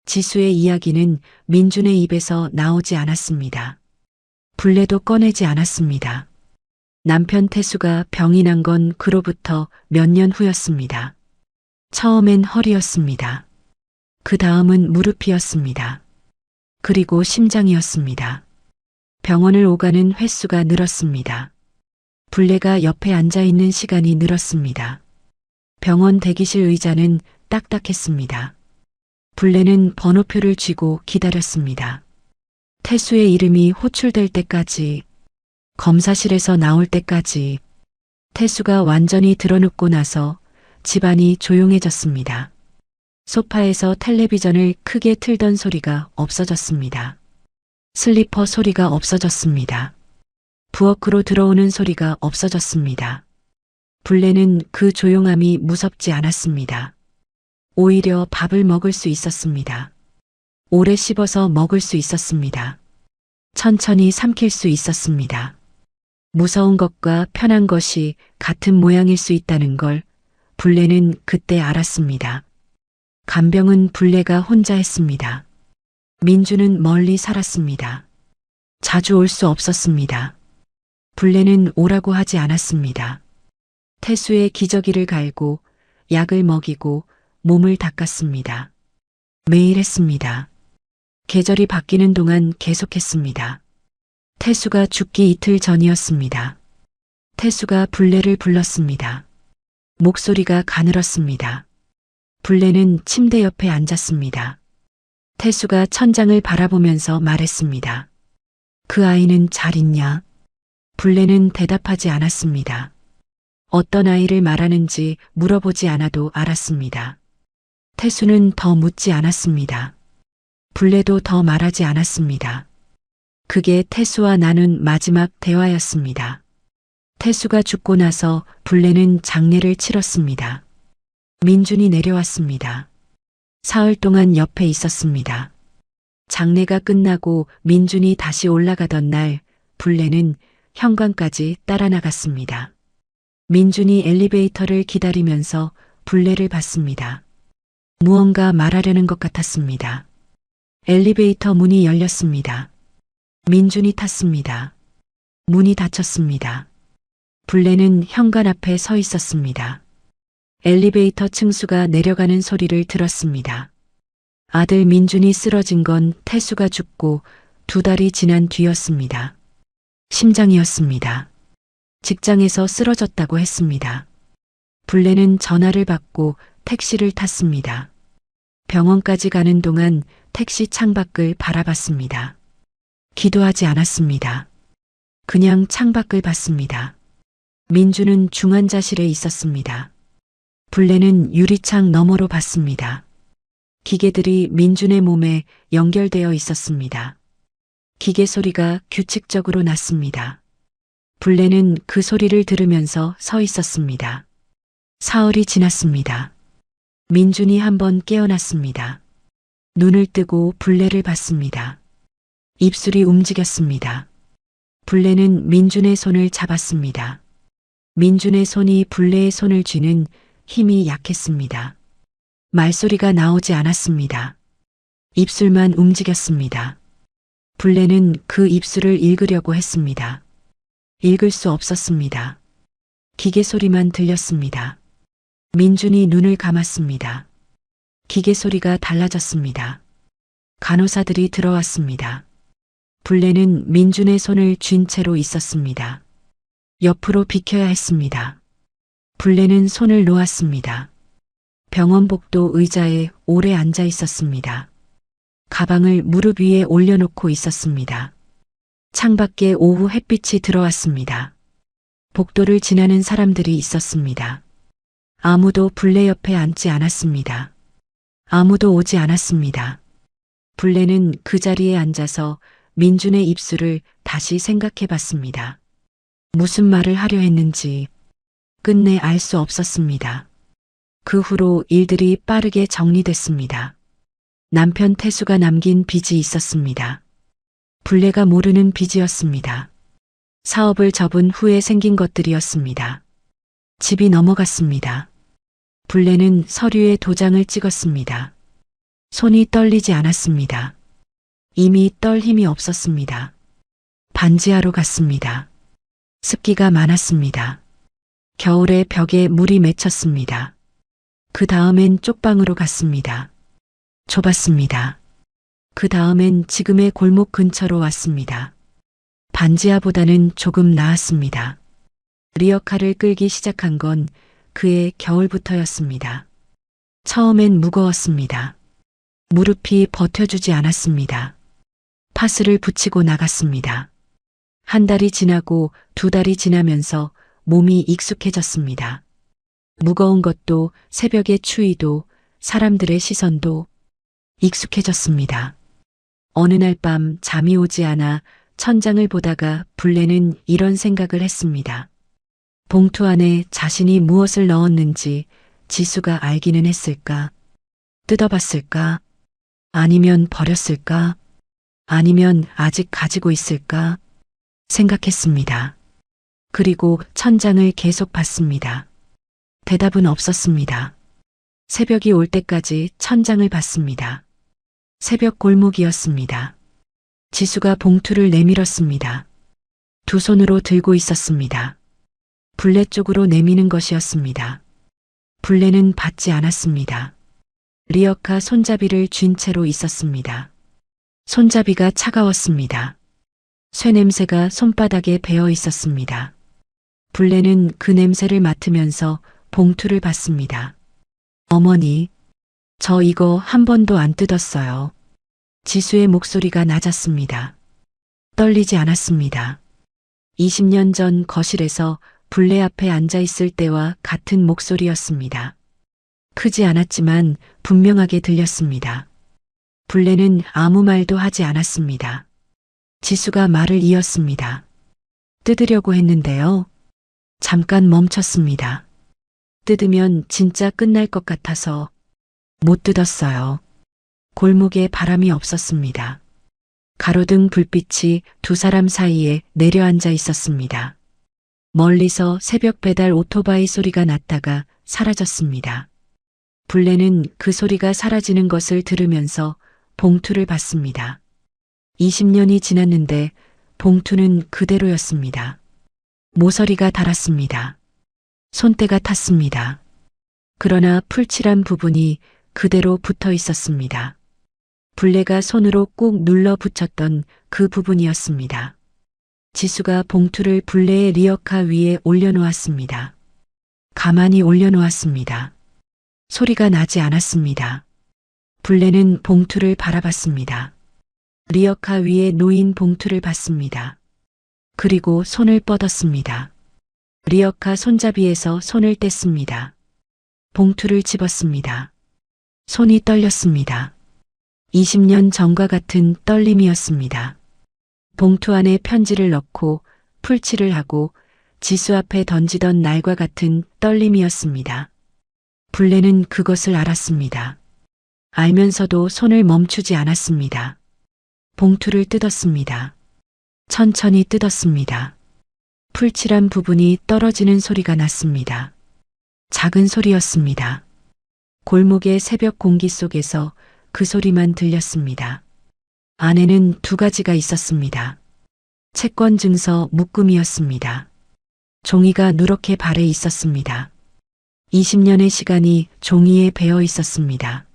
지수의 이야기는 민준의 입에서 나오지 않았습니다. 불레도 꺼내지 않았습니다. 남편 태수가 병이 난 건 그로부터 몇 년 후였습니다. 처음엔 허리였습니다. 그 다음은 무릎이었습니다. 그리고 심장이었습니다. 병원을 오가는 횟수가 늘었습니다. 불레가 옆에 앉아 있는 시간이 늘었습니다. 병원 대기실 의자는 딱딱했습니다. 불레는 번호표를 쥐고 기다렸습니다. 태수의 이름이 호출될 때까지, 검사실에서 나올 때까지. 태수가 완전히 드러눕고 나서 집안이 조용해졌습니다. 소파에서 텔레비전을 크게 틀던 소리가 없어졌습니다. 슬리퍼 소리가 없어졌습니다. 부엌으로 들어오는 소리가 없어졌습니다. 불레는 그 조용함이 무섭지 않았습니다. 오히려 밥을 먹을 수 있었습니다. 오래 씹어서 먹을 수 있었습니다. 천천히 삼킬 수 있었습니다. 무서운 것과 편한 것이 같은 모양일 수 있다는 걸 불레는 그때 알았습니다. 간병은 불레가 혼자 했습니다. 민주는 멀리 살았습니다. 자주 올 수 없었습니다. 불레는 오라고 하지 않았습니다. 태수의 기저귀를 갈고 약을 먹이고 몸을 닦았습니다. 매일 했습니다. 계절이 바뀌는 동안 계속했습니다. 태수가 죽기 이틀 전이었습니다. 태수가 불레를 불렀습니다. 목소리가 가늘었습니다. 불레는 침대 옆에 앉았습니다. 태수가 천장을 바라보면서 말했습니다. 그 아이는 잘 있냐? 불레는 대답하지 않았습니다. 어떤 아이를 말하는지 물어보지 않아도 알았습니다. 태수는 더 묻지 않았습니다. 불레도 더 말하지 않았습니다. 그게 태수와 나눈 마지막 대화였습니다. 태수가 죽고 나서 불레는 장례를 치렀습니다. 민준이 내려왔습니다. 사흘 동안 옆에 있었습니다. 장례가 끝나고 민준이 다시 올라가던 날 불레는 현관까지 따라 나갔습니다. 민준이 엘리베이터를 기다리면서 불레를 봤습니다. 무언가 말하려는 것 같았습니다. 엘리베이터 문이 열렸습니다. 민준이 탔습니다. 문이 닫혔습니다. 불레는 현관 앞에 서 있었습니다. 엘리베이터 층수가 내려가는 소리를 들었습니다. 아들 민준이 쓰러진 건 태수가 죽고 2달이 지난 뒤였습니다. 심장이었습니다. 직장에서 쓰러졌다고 했습니다. 불레는 전화를 받고 택시를 탔습니다. 병원까지 가는 동안 택시 창밖을 바라봤습니다. 기도하지 않았습니다. 그냥 창밖을 봤습니다. 민주는 중환자실에 있었습니다. 불레는 유리창 너머로 봤습니다. 기계들이 민준의 몸에 연결되어 있었습니다. 기계 소리가 규칙적으로 났습니다. 불레는 그 소리를 들으면서 서 있었습니다. 사흘이 지났습니다. 민준이 한번 깨어났습니다. 눈을 뜨고 불레를 봤습니다. 입술이 움직였습니다. 불레는 민준의 손을 잡았습니다. 민준의 손이 불레의 손을 쥐는 힘이 약했습니다. 말소리가 나오지 않았습니다. 입술만 움직였습니다. 불레는 그 입술을 읽으려고 했습니다. 읽을 수 없었습니다. 기계 소리만 들렸습니다. 민준이 눈을 감았습니다. 기계 소리가 달라졌습니다. 간호사들이 들어왔습니다. 불레는 민준의 손을 쥔 채로 있었습니다. 옆으로 비켜야 했습니다. 불레는 손을 놓았습니다. 병원 복도 의자에 오래 앉아 있었습니다. 가방을 무릎 위에 올려놓고 있었습니다. 창밖에 오후 햇빛이 들어왔습니다. 복도를 지나는 사람들이 있었습니다. 아무도 불레 옆에 앉지 않았습니다. 아무도 오지 않았습니다. 불레는 그 자리에 앉아서 민준의 입술을 다시 생각해 봤습니다. 무슨 말을 하려 했는지 끝내 알 수 없었습니다. 그 후로 일들이 빠르게 정리됐습니다. 남편 태수가 남긴 빚이 있었습니다. 불레가 모르는 빚이었습니다. 사업을 접은 후에 생긴 것들이었습니다. 집이 넘어갔습니다. 불레는 서류에 도장을 찍었습니다. 손이 떨리지 않았습니다. 이미 떨 힘이 없었습니다. 반지하로 갔습니다. 습기가 많았습니다. 겨울에 벽에 물이 맺혔습니다. 그 다음엔 쪽방으로 갔습니다. 좁았습니다. 그 다음엔 지금의 골목 근처로 왔습니다. 반지하보다는 조금 나았습니다. 리어카를 끌기 시작한 건 그해 겨울부터였습니다. 처음엔 무거웠습니다. 무릎이 버텨주지 않았습니다. 파스를 붙이고 나갔습니다. 한 달이 지나고 두 달이 지나면서 몸이 익숙해졌습니다. 무거운 것도 새벽의 추위도 사람들의 시선도 익숙해졌습니다. 어느 날 밤 잠이 오지 않아 천장을 보다가 불레는 이런 생각을 했습니다. 봉투 안에 자신이 무엇을 넣었는지 지수가 알기는 했을까? 뜯어봤을까? 아니면 버렸을까? 아니면 아직 가지고 있을까? 생각했습니다. 그리고 천장을 계속 봤습니다. 대답은 없었습니다. 새벽이 올 때까지 천장을 봤습니다. 새벽 골목이었습니다. 지수가 봉투를 내밀었습니다. 두 손으로 들고 있었습니다. 불레 쪽으로 내미는 것이었습니다. 불레는 받지 않았습니다. 리어카 손잡이를 쥔 채로 있었습니다. 손잡이가 차가웠습니다. 쇠냄새가 손바닥에 배어 있었습니다. 불레는 그 냄새를 맡으면서 봉투를 받습니다. 어머니, 저 이거 한 번도 안 뜯었어요. 지수의 목소리가 낮았습니다. 떨리지 않았습니다. 20년 전 거실에서 불레 앞에 앉아 있을 때와 같은 목소리였습니다. 크지 않았지만 분명하게 들렸습니다. 불레는 아무 말도 하지 않았습니다. 지수가 말을 이었습니다. 뜯으려고 했는데요. 잠깐 멈췄습니다. 뜯으면 진짜 끝날 것 같아서 못 뜯었어요. 골목에 바람이 없었습니다. 가로등 불빛이 두 사람 사이에 내려앉아 있었습니다. 멀리서 새벽 배달 오토바이 소리가 났다가 사라졌습니다. 불레는 그 소리가 사라지는 것을 들으면서 봉투를 받습니다. 20년이 지났는데 봉투는 그대로였습니다. 모서리가 닳았습니다. 손때가 탔습니다. 그러나 풀칠한 부분이 그대로 붙어 있었습니다. 불레가 손으로 꾹 눌러 붙였던 그 부분이었습니다. 지수가 봉투를 불레의 리어카 위에 올려놓았습니다. 가만히 올려놓았습니다. 소리가 나지 않았습니다. 불레는 봉투를 바라봤습니다. 리어카 위에 놓인 봉투를 봤습니다. 그리고 손을 뻗었습니다. 리어카 손잡이에서 손을 뗐습니다. 봉투를 집었습니다. 손이 떨렸습니다. 20년 전과 같은 떨림이었습니다. 봉투 안에 편지를 넣고 풀칠을 하고 지수 앞에 던지던 날과 같은 떨림이었습니다. 블레는 그것을 알았습니다. 알면서도 손을 멈추지 않았습니다. 봉투를 뜯었습니다. 천천히 뜯었습니다. 풀칠한 부분이 떨어지는 소리가 났습니다. 작은 소리였습니다. 골목의 새벽 공기 속에서 그 소리만 들렸습니다. 안에는 두 가지가 있었습니다. 채권 증서 묶음이었습니다. 종이가 누렇게 발에 있었습니다. 20년의 시간이 종이에 배어 있었습니다.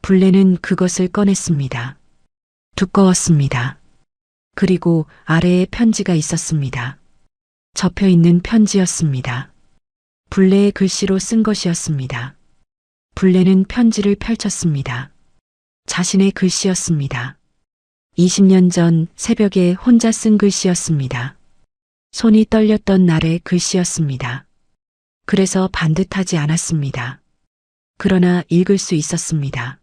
블레는 그것을 꺼냈습니다. 두꺼웠습니다. 그리고 아래에 편지가 있었습니다. 접혀 있는 편지였습니다. 블레의 글씨로 쓴 것이었습니다. 블레는 편지를 펼쳤습니다. 자신의 글씨였습니다. 20년 전 새벽에 혼자 쓴 글씨였습니다. 손이 떨렸던 날의 글씨였습니다. 그래서 반듯하지 않았습니다. 그러나 읽을 수 있었습니다.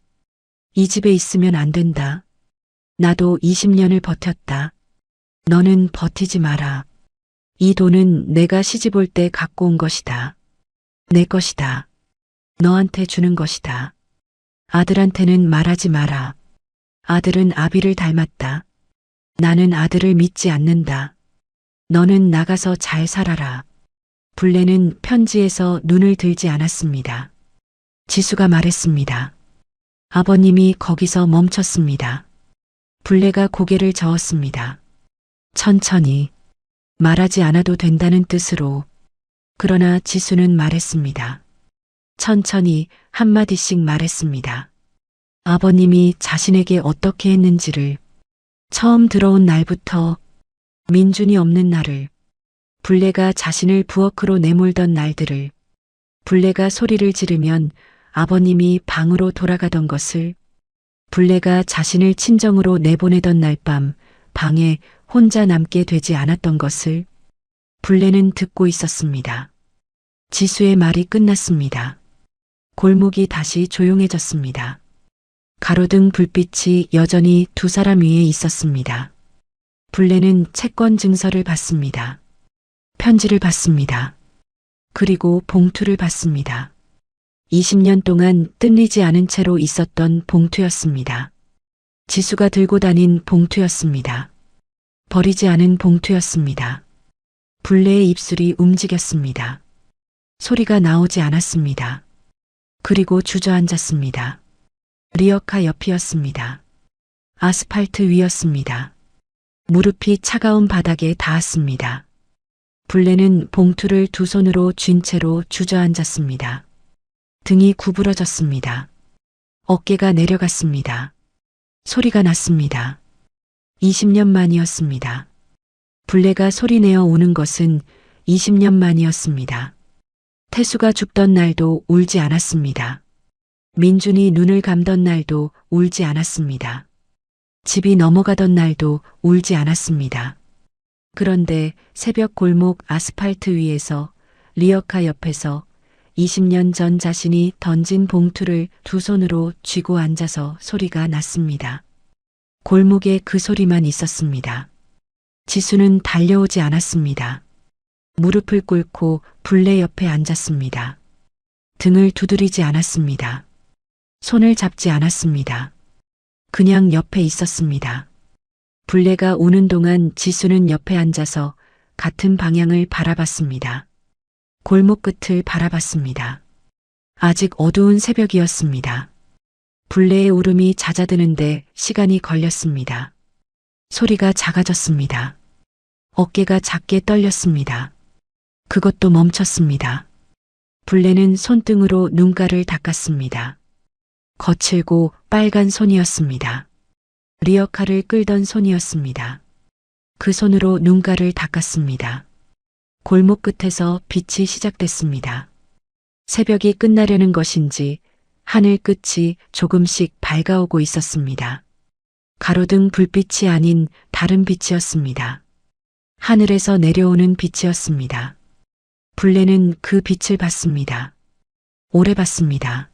이 집에 있으면 안 된다. 나도 20년을 버텼다. 너는 버티지 마라. 이 돈은 내가 시집 올 때 갖고 온 것이다. 내 것이다. 너한테 주는 것이다. 아들한테는 말하지 마라. 아들은 아비를 닮았다. 나는 아들을 믿지 않는다. 너는 나가서 잘 살아라. 블레는 편지에서 눈을 들지 않았습니다. 지수가 말했습니다. 아버님이 거기서 멈췄습니다. 블레가 고개를 저었습니다. 천천히 말하지 않아도 된다는 뜻으로. 그러나 지수는 말했습니다. 천천히 한마디씩 말했습니다. 아버님이 자신에게 어떻게 했는지를, 처음 들어온 날부터 민준이 없는 날을, 블레가 자신을 부엌으로 내몰던 날들을, 블레가 소리를 지르면 아버님이 방으로 돌아가던 것을, 블레가 자신을 친정으로 내보내던 날 밤 방에 혼자 남게 되지 않았던 것을 블레는 듣고 있었습니다. 지수의 말이 끝났습니다. 골목이 다시 조용해졌습니다. 가로등 불빛이 여전히 두 사람 위에 있었습니다. 블레는 채권 증서를 받습니다. 편지를 받습니다. 그리고 봉투를 받습니다. 20년 동안 뜯리지 않은 채로 있었던 봉투였습니다. 지수가 들고 다닌 봉투였습니다. 버리지 않은 봉투였습니다. 블레의 입술이 움직였습니다. 소리가 나오지 않았습니다. 그리고 주저앉았습니다. 리어카 옆이었습니다. 아스팔트 위였습니다. 무릎이 차가운 바닥에 닿았습니다. 블레는 봉투를 두 손으로 쥔 채로 주저앉았습니다. 등이 구부러졌습니다. 어깨가 내려갔습니다. 소리가 났습니다. 20년 만이었습니다. 블레가 소리내어 우는 것은 20년 만이었습니다. 태수가 죽던 날도 울지 않았습니다. 민준이 눈을 감던 날도 울지 않았습니다. 집이 넘어가던 날도 울지 않았습니다. 그런데 새벽 골목 아스팔트 위에서 리어카 옆에서 20년 전 자신이 던진 봉투를 두 손으로 쥐고 앉아서 소리가 났습니다. 골목에 그 소리만 있었습니다. 지수는 달려오지 않았습니다. 무릎을 꿇고 블레 옆에 앉았습니다. 등을 두드리지 않았습니다. 손을 잡지 않았습니다. 그냥 옆에 있었습니다. 블레가 우는 동안 지수는 옆에 앉아서 같은 방향을 바라봤습니다. 골목 끝을 바라봤습니다. 아직 어두운 새벽이었습니다. 블레의 울음이 잦아드는데 시간이 걸렸습니다. 소리가 작아졌습니다. 어깨가 작게 떨렸습니다. 그것도 멈췄습니다. 블레는 손등으로 눈가를 닦았습니다. 거칠고 빨간 손이었습니다. 리어카를 끌던 손이었습니다. 그 손으로 눈가를 닦았습니다. 골목 끝에서 빛이 시작됐습니다. 새벽이 끝나려는 것인지 하늘 끝이 조금씩 밝아오고 있었습니다. 가로등 불빛이 아닌 다른 빛이었습니다. 하늘에서 내려오는 빛이었습니다. 블레는 그 빛을 봤습니다. 오래 봤습니다.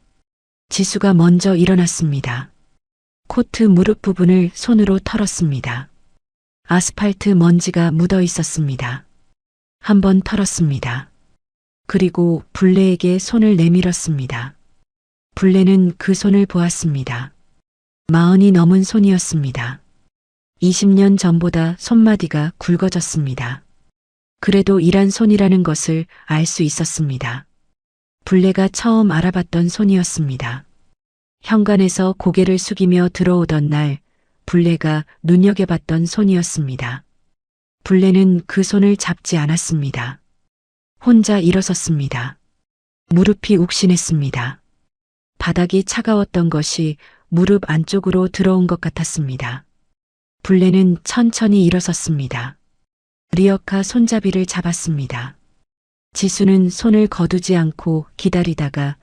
지수가 먼저 일어났습니다. 코트 무릎 부분을 손으로 털었습니다. 아스팔트 먼지가 묻어 있었습니다. 한번 털었습니다. 그리고 불레에게 손을 내밀었습니다. 불레는 그 손을 보았습니다. 40이 넘은 손이었습니다. 20년 전보다 손마디가 굵어졌습니다. 그래도 일한 손이라는 것을 알 수 있었습니다. 불레가 처음 알아봤던 손이었습니다. 현관에서 고개를 숙이며 들어오던 날 불레가 눈여겨봤던 손이었습니다. 불레는 그 손을 잡지 않았습니다. 혼자 일어섰습니다. 무릎이 욱신했습니다. 바닥이 차가웠던 것이 무릎 안쪽으로 들어온 것 같았습니다. 불레는 천천히 일어섰습니다. 리어카 손잡이를 잡았습니다. 지수는 손을 거두지 않고 기다리다가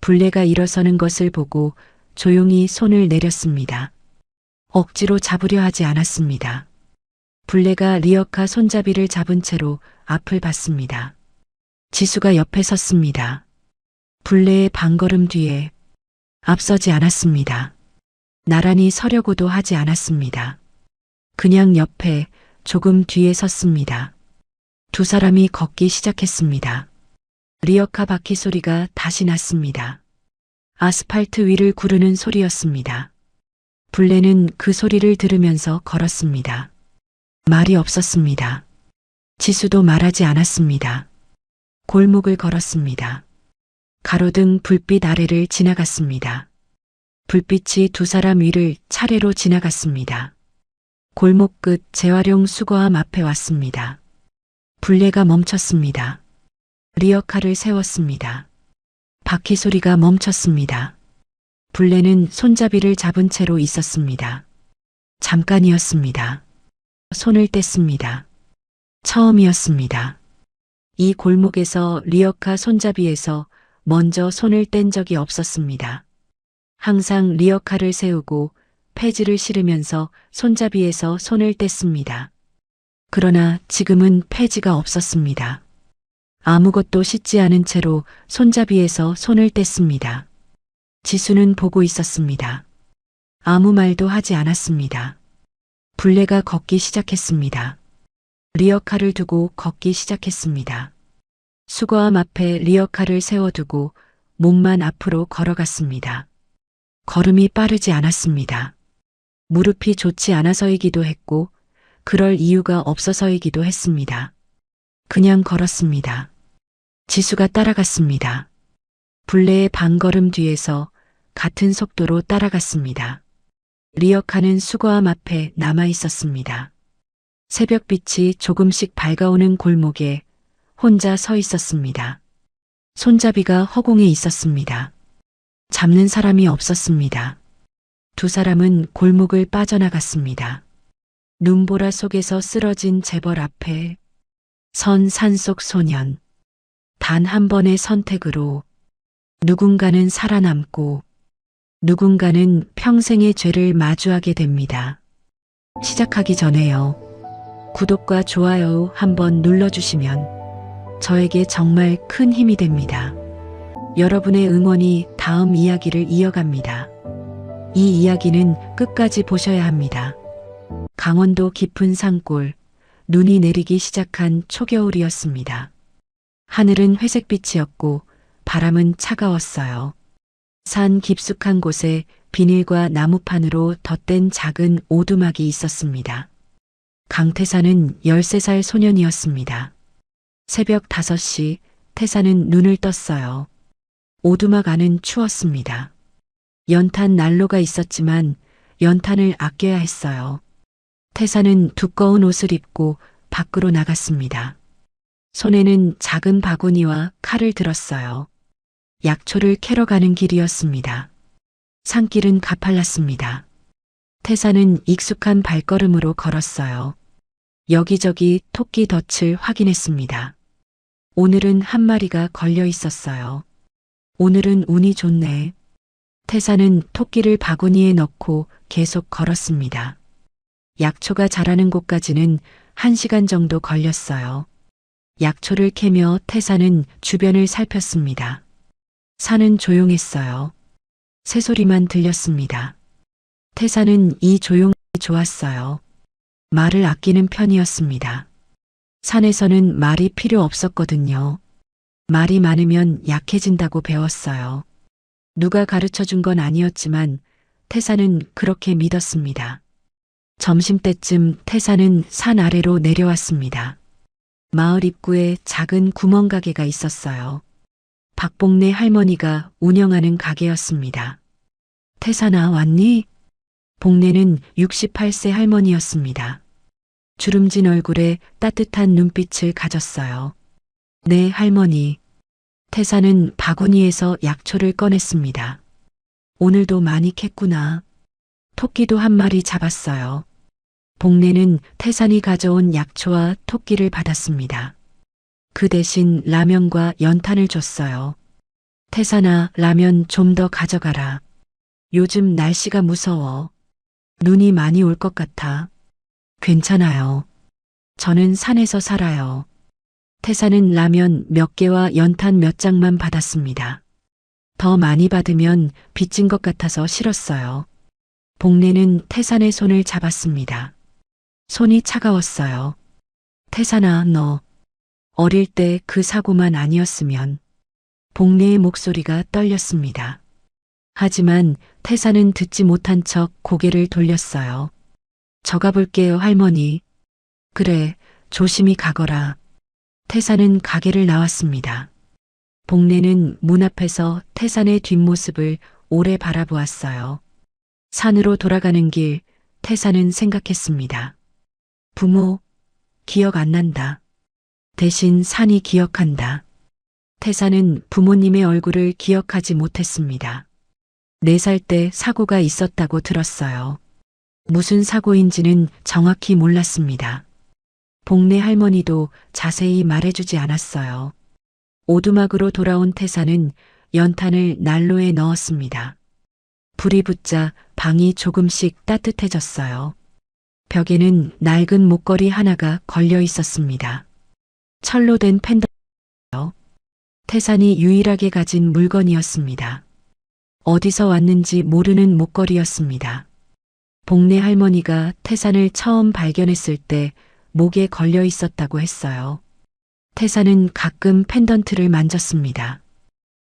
불레가 일어서는 것을 보고 조용히 손을 내렸습니다. 억지로 잡으려 하지 않았습니다. 불레가 리어카 손잡이를 잡은 채로 앞을 봤습니다. 지수가 옆에 섰습니다. 불레의 반걸음 뒤에 앞서지 않았습니다. 나란히 서려고도 하지 않았습니다. 그냥 옆에 조금 뒤에 섰습니다. 두 사람이 걷기 시작했습니다. 리어카 바퀴 소리가 다시 났습니다. 아스팔트 위를 구르는 소리였습니다. 불레는 그 소리를 들으면서 걸었습니다. 말이 없었습니다. 지수도 말하지 않았습니다. 골목을 걸었습니다. 가로등 불빛 아래를 지나갔습니다. 불빛이 두 사람 위를 차례로 지나갔습니다. 골목 끝 재활용 수거함 앞에 왔습니다. 불레가 멈췄습니다. 리어카를 세웠습니다. 바퀴 소리가 멈췄습니다. 불레는 손잡이를 잡은 채로 있었습니다. 잠깐이었습니다. 손을 뗐습니다. 처음이었습니다. 이 골목에서 리어카 손잡이에서 먼저 손을 뗀 적이 없었습니다. 항상 리어카를 세우고 폐지를 실으면서 손잡이에서 손을 뗐습니다. 그러나 지금은 폐지가 없었습니다. 아무것도 씻지 않은 채로 손잡이에서 손을 뗐습니다. 지수는 보고 있었습니다. 아무 말도 하지 않았습니다. 불레가 걷기 시작했습니다. 리어카를 두고 걷기 시작했습니다. 수거함 앞에 리어카를 세워두고 몸만 앞으로 걸어갔습니다. 걸음이 빠르지 않았습니다. 무릎이 좋지 않아서이기도 했고 그럴 이유가 없어서이기도 했습니다. 그냥 걸었습니다. 지수가 따라갔습니다. 불레의 반걸음 뒤에서 같은 속도로 따라갔습니다. 리어카는 수거함 앞에 남아 있었습니다. 새벽빛이 조금씩 밝아오는 골목에 혼자 서 있었습니다. 손잡이가 허공에 있었습니다. 잡는 사람이 없었습니다. 두 사람은 골목을 빠져나갔습니다. 눈보라 속에서 쓰러진 재벌 앞에 선 산속 소년. 단 한 번의 선택으로 누군가는 살아남고 누군가는 평생의 죄를 마주하게 됩니다. 시작하기 전에요. 구독과 좋아요 한번 눌러주시면 저에게 정말 큰 힘이 됩니다. 여러분의 응원이 다음 이야기를 이어갑니다. 이 이야기는 끝까지 보셔야 합니다. 강원도 깊은 산골, 눈이 내리기 시작한 초겨울이었습니다. 하늘은 회색빛이었고 바람은 차가웠어요. 산 깊숙한 곳에 비닐과 나무판으로 덧댄 작은 오두막이 있었습니다. 강태사는 13살 소년이었습니다. 새벽 5시 태사는 눈을 떴어요. 오두막 안은 추웠습니다. 연탄 난로가 있었지만 연탄을 아껴야 했어요. 태사는 두꺼운 옷을 입고 밖으로 나갔습니다. 손에는 작은 바구니와 칼을 들었어요. 약초를 캐러 가는 길이었습니다. 산길은 가팔랐습니다. 태사는 익숙한 발걸음으로 걸었어요. 여기저기 토끼 덫을 확인했습니다. 오늘은 한 마리가 걸려 있었어요. 오늘은 운이 좋네. 태사는 토끼를 바구니에 넣고 계속 걸었습니다. 약초가 자라는 곳까지는 1시간 정도 걸렸어요. 약초를 캐며 태사는 주변을 살폈습니다. 산은 조용했어요. 새소리만 들렸습니다. 태사는 이 조용함이 좋았어요. 말을 아끼는 편이었습니다. 산에서는 말이 필요 없었거든요. 말이 많으면 약해진다고 배웠어요. 누가 가르쳐 준 건 아니었지만 태사는 그렇게 믿었습니다. 점심때쯤 태사는 산 아래로 내려왔습니다. 마을 입구에 작은 구멍가게가 있었어요. 박복래 할머니가 운영하는 가게였습니다. 태사나 왔니? 복래는 68세 할머니였습니다. 주름진 얼굴에 따뜻한 눈빛을 가졌어요. 네, 할머니. 태사는 바구니에서 약초를 꺼냈습니다. 오늘도 많이 캤구나. 토끼도 한 마리 잡았어요. 복래는 태산이 가져온 약초와 토끼를 받았습니다. 그 대신 라면과 연탄을 줬어요. 태산아, 라면 좀 더 가져가라. 요즘 날씨가 무서워. 눈이 많이 올 것 같아. 괜찮아요. 저는 산에서 살아요. 태사는 라면 몇 개와 연탄 몇 장만 받았습니다. 더 많이 받으면 빚진 것 같아서 싫었어요. 복래는 태산의 손을 잡았습니다. 손이 차가웠어요. 태산아, 너 어릴 때 그 사고만 아니었으면. 복래의 목소리가 떨렸습니다. 하지만 태사는 듣지 못한 척 고개를 돌렸어요. 저 가볼게요, 할머니. 그래, 조심히 가거라. 태사는 가게를 나왔습니다. 복래는 문 앞에서 태산의 뒷모습을 오래 바라보았어요. 산으로 돌아가는 길, 태사는 생각했습니다. 부모, 기억 안 난다. 대신 산이 기억한다. 태사는 부모님의 얼굴을 기억하지 못했습니다. 4살 때 사고가 있었다고 들었어요. 무슨 사고인지는 정확히 몰랐습니다. 복래 할머니도 자세히 말해주지 않았어요. 오두막으로 돌아온 태사는 연탄을 난로에 넣었습니다. 불이 붙자 방이 조금씩 따뜻해졌어요. 벽에는 낡은 목걸이 하나가 걸려 있었습니다. 철로 된 펜던트요. 태산이 유일하게 가진 물건이었습니다. 어디서 왔는지 모르는 목걸이였습니다. 복래 할머니가 태산을 처음 발견했을 때 목에 걸려 있었다고 했어요. 태산은 가끔 펜던트를 만졌습니다.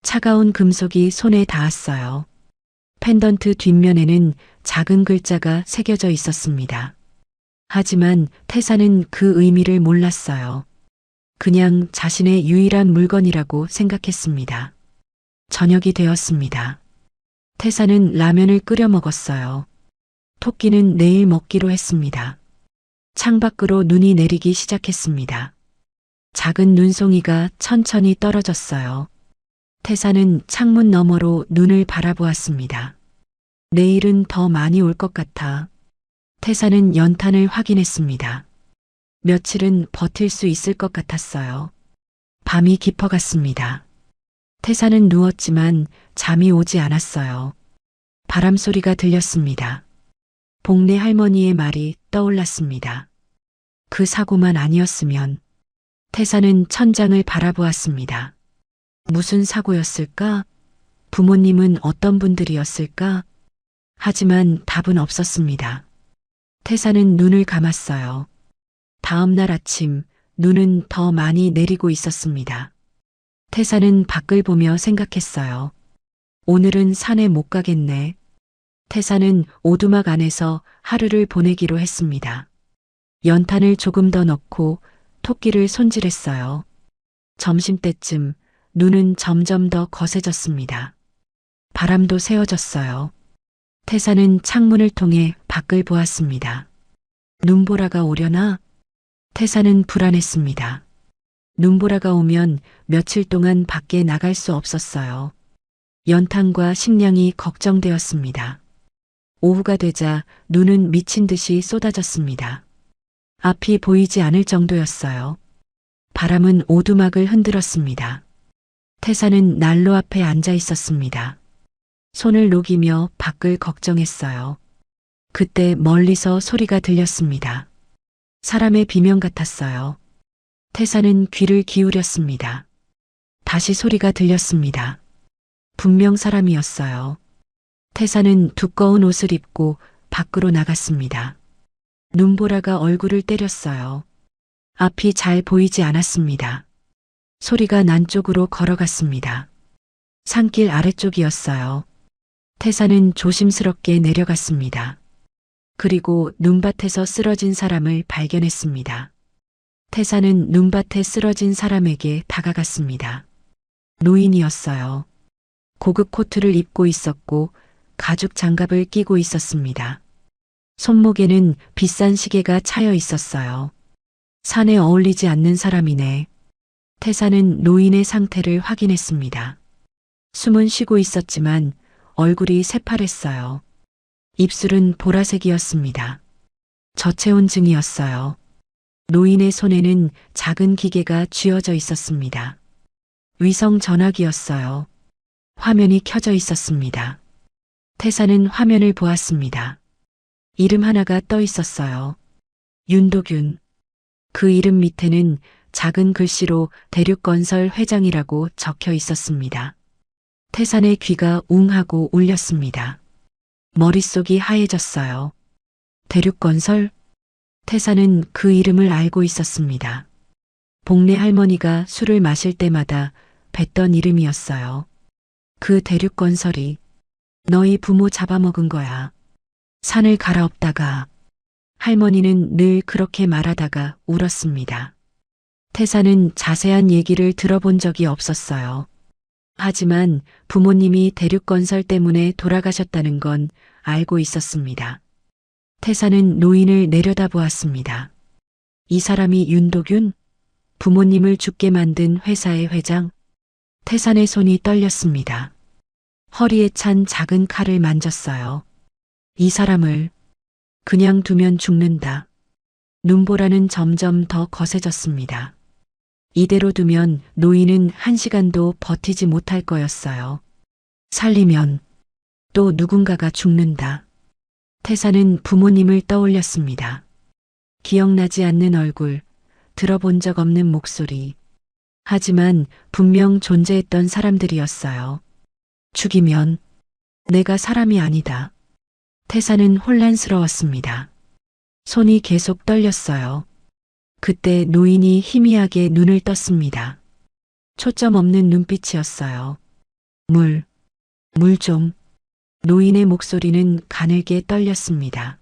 차가운 금속이 손에 닿았어요. 펜던트 뒷면에는 작은 글자가 새겨져 있었습니다. 하지만 태사는 그 의미를 몰랐어요. 그냥 자신의 유일한 물건이라고 생각했습니다. 저녁이 되었습니다. 태사는 라면을 끓여 먹었어요. 토끼는 내일 먹기로 했습니다. 창밖으로 눈이 내리기 시작했습니다. 작은 눈송이가 천천히 떨어졌어요. 태사는 창문 너머로 눈을 바라보았습니다. 내일은 더 많이 올 것 같아. 태사는 연탄을 확인했습니다. 며칠은 버틸 수 있을 것 같았어요. 밤이 깊어갔습니다. 태사는 누웠지만 잠이 오지 않았어요. 바람 소리가 들렸습니다. 복래 할머니의 말이 떠올랐습니다. 그 사고만 아니었으면. 태사는 천장을 바라보았습니다. 무슨 사고였을까? 부모님은 어떤 분들이었을까? 하지만 답은 없었습니다. 태사는 눈을 감았어요. 다음 날 아침 눈은 더 많이 내리고 있었습니다. 태사는 밖을 보며 생각했어요. 오늘은 산에 못 가겠네. 태사는 오두막 안에서 하루를 보내기로 했습니다. 연탄을 조금 더 넣고 토끼를 손질했어요. 점심때쯤 눈은 점점 더 거세졌습니다. 바람도 세어졌어요. 태사는 창문을 통해 밖을 보았습니다. 눈보라가 오려나? 태사는 불안했습니다. 눈보라가 오면 며칠 동안 밖에 나갈 수 없었어요. 연탄과 식량이 걱정되었습니다. 오후가 되자 눈은 미친 듯이 쏟아졌습니다. 앞이 보이지 않을 정도였어요. 바람은 오두막을 흔들었습니다. 태사는 난로 앞에 앉아 있었습니다. 손을 녹이며 밖을 걱정했어요. 그때 멀리서 소리가 들렸습니다. 사람의 비명 같았어요. 태사는 귀를 기울였습니다. 다시 소리가 들렸습니다. 분명 사람이었어요. 태사는 두꺼운 옷을 입고 밖으로 나갔습니다. 눈보라가 얼굴을 때렸어요. 앞이 잘 보이지 않았습니다. 소리가 난 쪽으로 걸어갔습니다. 산길 아래쪽이었어요. 태사는 조심스럽게 내려갔습니다. 그리고 눈밭에서 쓰러진 사람을 발견했습니다. 태사는 눈밭에 쓰러진 사람에게 다가갔습니다. 노인이었어요. 고급 코트를 입고 있었고 가죽 장갑을 끼고 있었습니다. 손목에는 비싼 시계가 차여 있었어요. 산에 어울리지 않는 사람이네. 태사는 노인의 상태를 확인했습니다. 숨은 쉬고 있었지만 얼굴이 새파랬어요. 입술은 보라색이었습니다. 저체온증이었어요. 노인의 손에는 작은 기계가 쥐어져 있었습니다. 위성 전화기였어요. 화면이 켜져 있었습니다. 태사는 화면을 보았습니다. 이름 하나가 떠 있었어요. 윤도균. 그 이름 밑에는 작은 글씨로 대륙건설 회장이라고 적혀 있었습니다. 태산의 귀가 웅하고 울렸습니다. 머릿속이 하얘졌어요. 대륙건설? 태산은 그 이름을 알고 있었습니다. 복내 할머니가 술을 마실 때마다 뱉던 이름이었어요. 그 대륙건설이 너희 부모 잡아먹은 거야. 산을 갈아엎다가. 할머니는 늘 그렇게 말하다가 울었습니다. 태사는 자세한 얘기를 들어본 적이 없었어요. 하지만 부모님이 대륙건설 때문에 돌아가셨다는 건 알고 있었습니다. 태사는 노인을 내려다보았습니다. 이 사람이 윤도균? 부모님을 죽게 만든 회사의 회장? 태산의 손이 떨렸습니다. 허리에 찬 작은 칼을 만졌어요. 이 사람을 그냥 두면 죽는다. 눈보라는 점점 더 거세졌습니다. 이대로 두면 노인은 1시간도 버티지 못할 거였어요. 살리면 또 누군가가 죽는다. 태사는 부모님을 떠올렸습니다. 기억나지 않는 얼굴, 들어본 적 없는 목소리. 하지만 분명 존재했던 사람들이었어요. 죽이면 내가 사람이 아니다. 태사는 혼란스러웠습니다. 손이 계속 떨렸어요. 그때 노인이 희미하게 눈을 떴습니다. 초점 없는 눈빛이었어요. 물 좀. 노인의 목소리는 가늘게 떨렸습니다.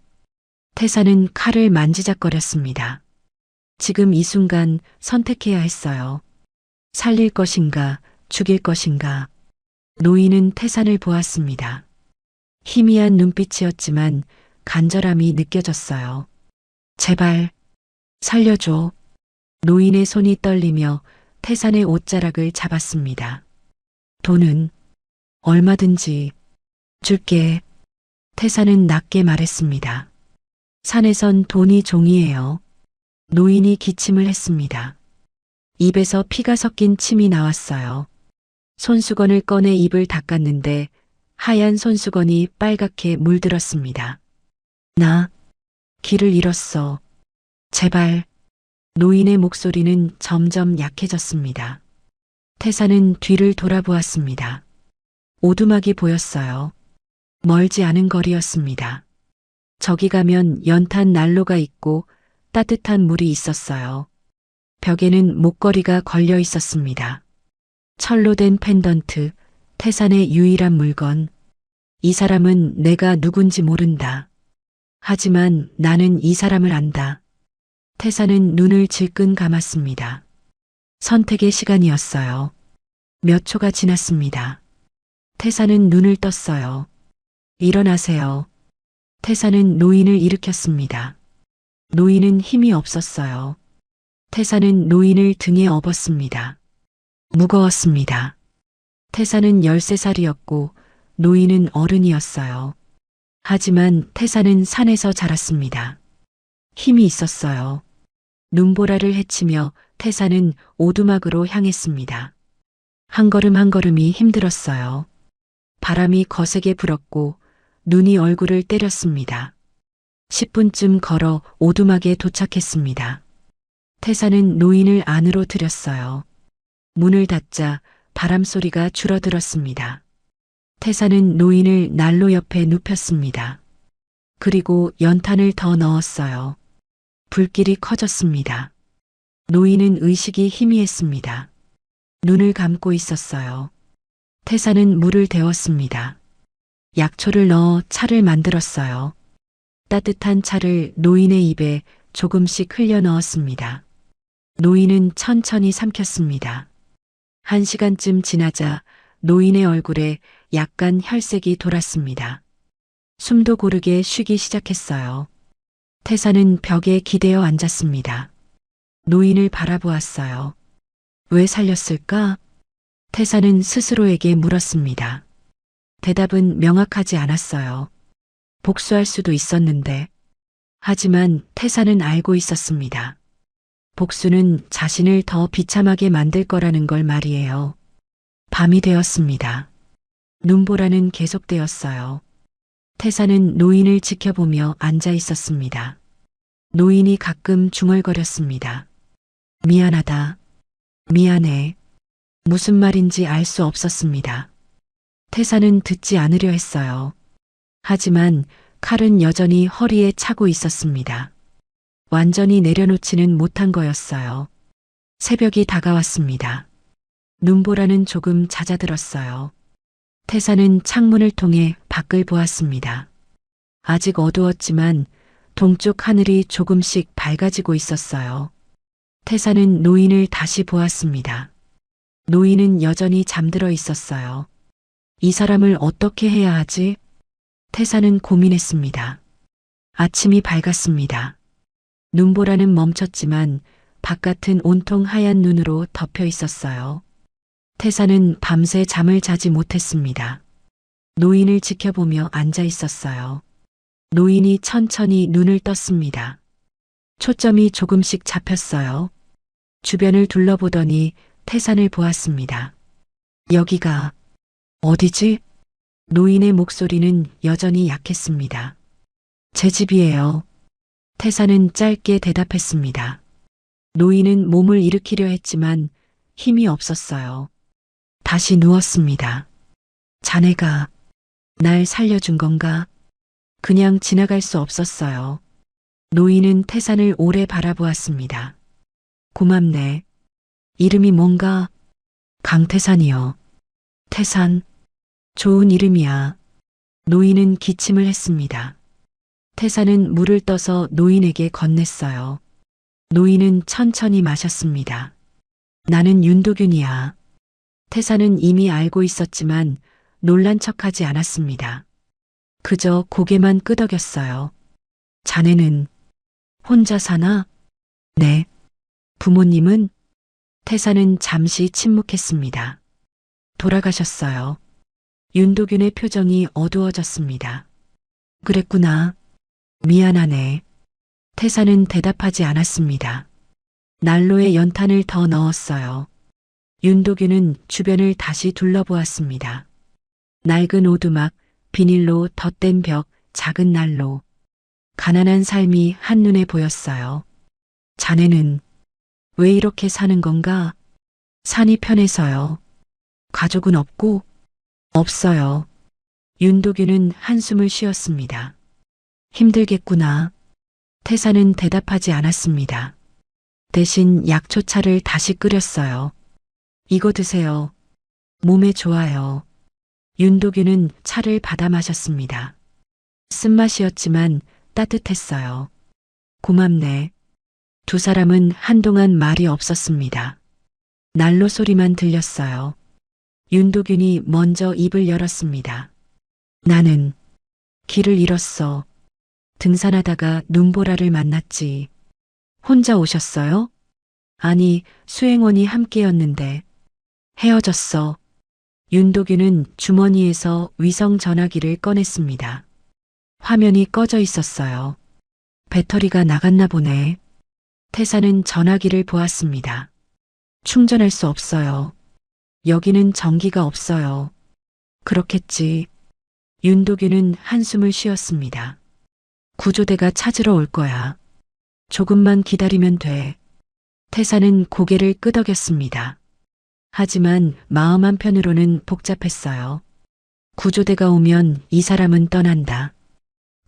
태사는 칼을 만지작거렸습니다. 지금 이 순간 선택해야 했어요. 살릴 것인가, 죽일 것인가. 노인은 태산을 보았습니다. 희미한 눈빛이었지만 간절함이 느껴졌어요. 제발, 살려줘. 노인의 손이 떨리며 태산의 옷자락을 잡았습니다. 돈은 얼마든지 줄게. 태산은 낮게 말했습니다. 산에선 돈이 종이에요. 노인이 기침을 했습니다. 입에서 피가 섞인 침이 나왔어요. 손수건을 꺼내 입을 닦았는데 하얀 손수건이 빨갛게 물들었습니다. 나 길을 잃었어. 제발. 노인의 목소리는 점점 약해졌습니다. 태사는 뒤를 돌아보았습니다. 오두막이 보였어요. 멀지 않은 거리였습니다. 저기 가면 연탄 난로가 있고 따뜻한 물이 있었어요. 벽에는 목걸이가 걸려 있었습니다. 철로 된 펜던트, 태산의 유일한 물건. 이 사람은 내가 누군지 모른다. 하지만 나는 이 사람을 안다. 태산은 눈을 질끈 감았습니다. 선택의 시간이었어요. 몇 초가 지났습니다. 태산은 눈을 떴어요. 일어나세요. 태산은 노인을 일으켰습니다. 노인은 힘이 없었어요. 태산은 노인을 등에 업었습니다. 무거웠습니다. 태산은 13살이었고 노인은 어른이었어요. 하지만 태산은 산에서 자랐습니다. 힘이 있었어요. 눈보라를 헤치며 태산은 오두막으로 향했습니다. 한 걸음 한 걸음이 힘들었어요. 바람이 거세게 불었고 눈이 얼굴을 때렸습니다. 10분쯤 걸어 오두막에 도착했습니다. 태산은 노인을 안으로 들였어요. 문을 닫자 바람소리가 줄어들었습니다. 태산은 노인을 난로 옆에 눕혔습니다. 그리고 연탄을 더 넣었어요. 불길이 커졌습니다. 노인은 의식이 희미했습니다. 눈을 감고 있었어요. 태사는 물을 데웠습니다. 약초를 넣어 차를 만들었어요. 따뜻한 차를 노인의 입에 조금씩 흘려 넣었습니다. 노인은 천천히 삼켰습니다. 1시간쯤 지나자 노인의 얼굴에 약간 혈색이 돌았습니다. 숨도 고르게 쉬기 시작했어요. 태사는 벽에 기대어 앉았습니다. 노인을 바라보았어요. 왜 살렸을까? 태사는 스스로에게 물었습니다. 대답은 명확하지 않았어요. 복수할 수도 있었는데. 하지만 태사는 알고 있었습니다. 복수는 자신을 더 비참하게 만들 거라는 걸 말이에요. 밤이 되었습니다. 눈보라는 계속되었어요. 태사는 노인을 지켜보며 앉아 있었습니다. 노인이 가끔 중얼거렸습니다. 미안하다. 미안해. 무슨 말인지 알 수 없었습니다. 태사는 듣지 않으려 했어요. 하지만 칼은 여전히 허리에 차고 있었습니다. 완전히 내려놓지는 못한 거였어요. 새벽이 다가왔습니다. 눈보라는 조금 잦아들었어요. 태사는 창문을 통해 밖을 보았습니다. 아직 어두웠지만 동쪽 하늘이 조금씩 밝아지고 있었어요. 태사는 노인을 다시 보았습니다. 노인은 여전히 잠들어 있었어요. 이 사람을 어떻게 해야 하지? 태사는 고민했습니다. 아침이 밝았습니다. 눈보라는 멈췄지만 바깥은 온통 하얀 눈으로 덮여 있었어요. 태사는 밤새 잠을 자지 못했습니다. 노인을 지켜보며 앉아 있었어요. 노인이 천천히 눈을 떴습니다. 초점이 조금씩 잡혔어요. 주변을 둘러보더니 태산을 보았습니다. 여기가 어디지? 노인의 목소리는 여전히 약했습니다. 제 집이에요. 태사는 짧게 대답했습니다. 노인은 몸을 일으키려 했지만 힘이 없었어요. 다시 누웠습니다. 자네가 날 살려준 건가? 그냥 지나갈 수 없었어요. 노인은 태산을 오래 바라보았습니다. 고맙네. 이름이 뭔가? 강태산이요. 태산. 좋은 이름이야. 노인은 기침을 했습니다. 태산은 물을 떠서 노인에게 건넸어요. 노인은 천천히 마셨습니다. 나는 윤도균이야. 태산은 이미 알고 있었지만 놀란 척하지 않았습니다. 그저 고개만 끄덕였어요. 자네는 혼자 사나? 네. 부모님은? 태산은 잠시 침묵했습니다. 돌아가셨어요. 윤도균의 표정이 어두워졌습니다. 그랬구나. 미안하네. 태산은 대답하지 않았습니다. 난로에 연탄을 더 넣었어요. 윤도균은 주변을 다시 둘러보았습니다. 낡은 오두막, 비닐로 덧댄 벽, 작은 난로. 가난한 삶이 한눈에 보였어요. 자네는 왜 이렇게 사는 건가? 산이 편해서요. 가족은 없고? 없어요. 윤도균은 한숨을 쉬었습니다. 힘들겠구나. 태사는 대답하지 않았습니다. 대신 약초차를 다시 끓였어요. 이거 드세요. 몸에 좋아요. 윤도균은 차를 받아 마셨습니다. 쓴맛이었지만 따뜻했어요. 고맙네. 두 사람은 한동안 말이 없었습니다. 난로 소리만 들렸어요. 윤도균이 먼저 입을 열었습니다. 나는 길을 잃었어. 등산하다가 눈보라를 만났지. 혼자 오셨어요? 아니, 수행원이 함께였는데. 헤어졌어. 윤도균은 주머니에서 위성 전화기를 꺼냈습니다. 화면이 꺼져 있었어요. 배터리가 나갔나 보네. 태사는 전화기를 보았습니다. 충전할 수 없어요. 여기는 전기가 없어요. 그렇겠지. 윤도균은 한숨을 쉬었습니다. 구조대가 찾으러 올 거야. 조금만 기다리면 돼. 태사는 고개를 끄덕였습니다. 하지만 마음 한편으로는 복잡했어요. 구조대가 오면 이 사람은 떠난다.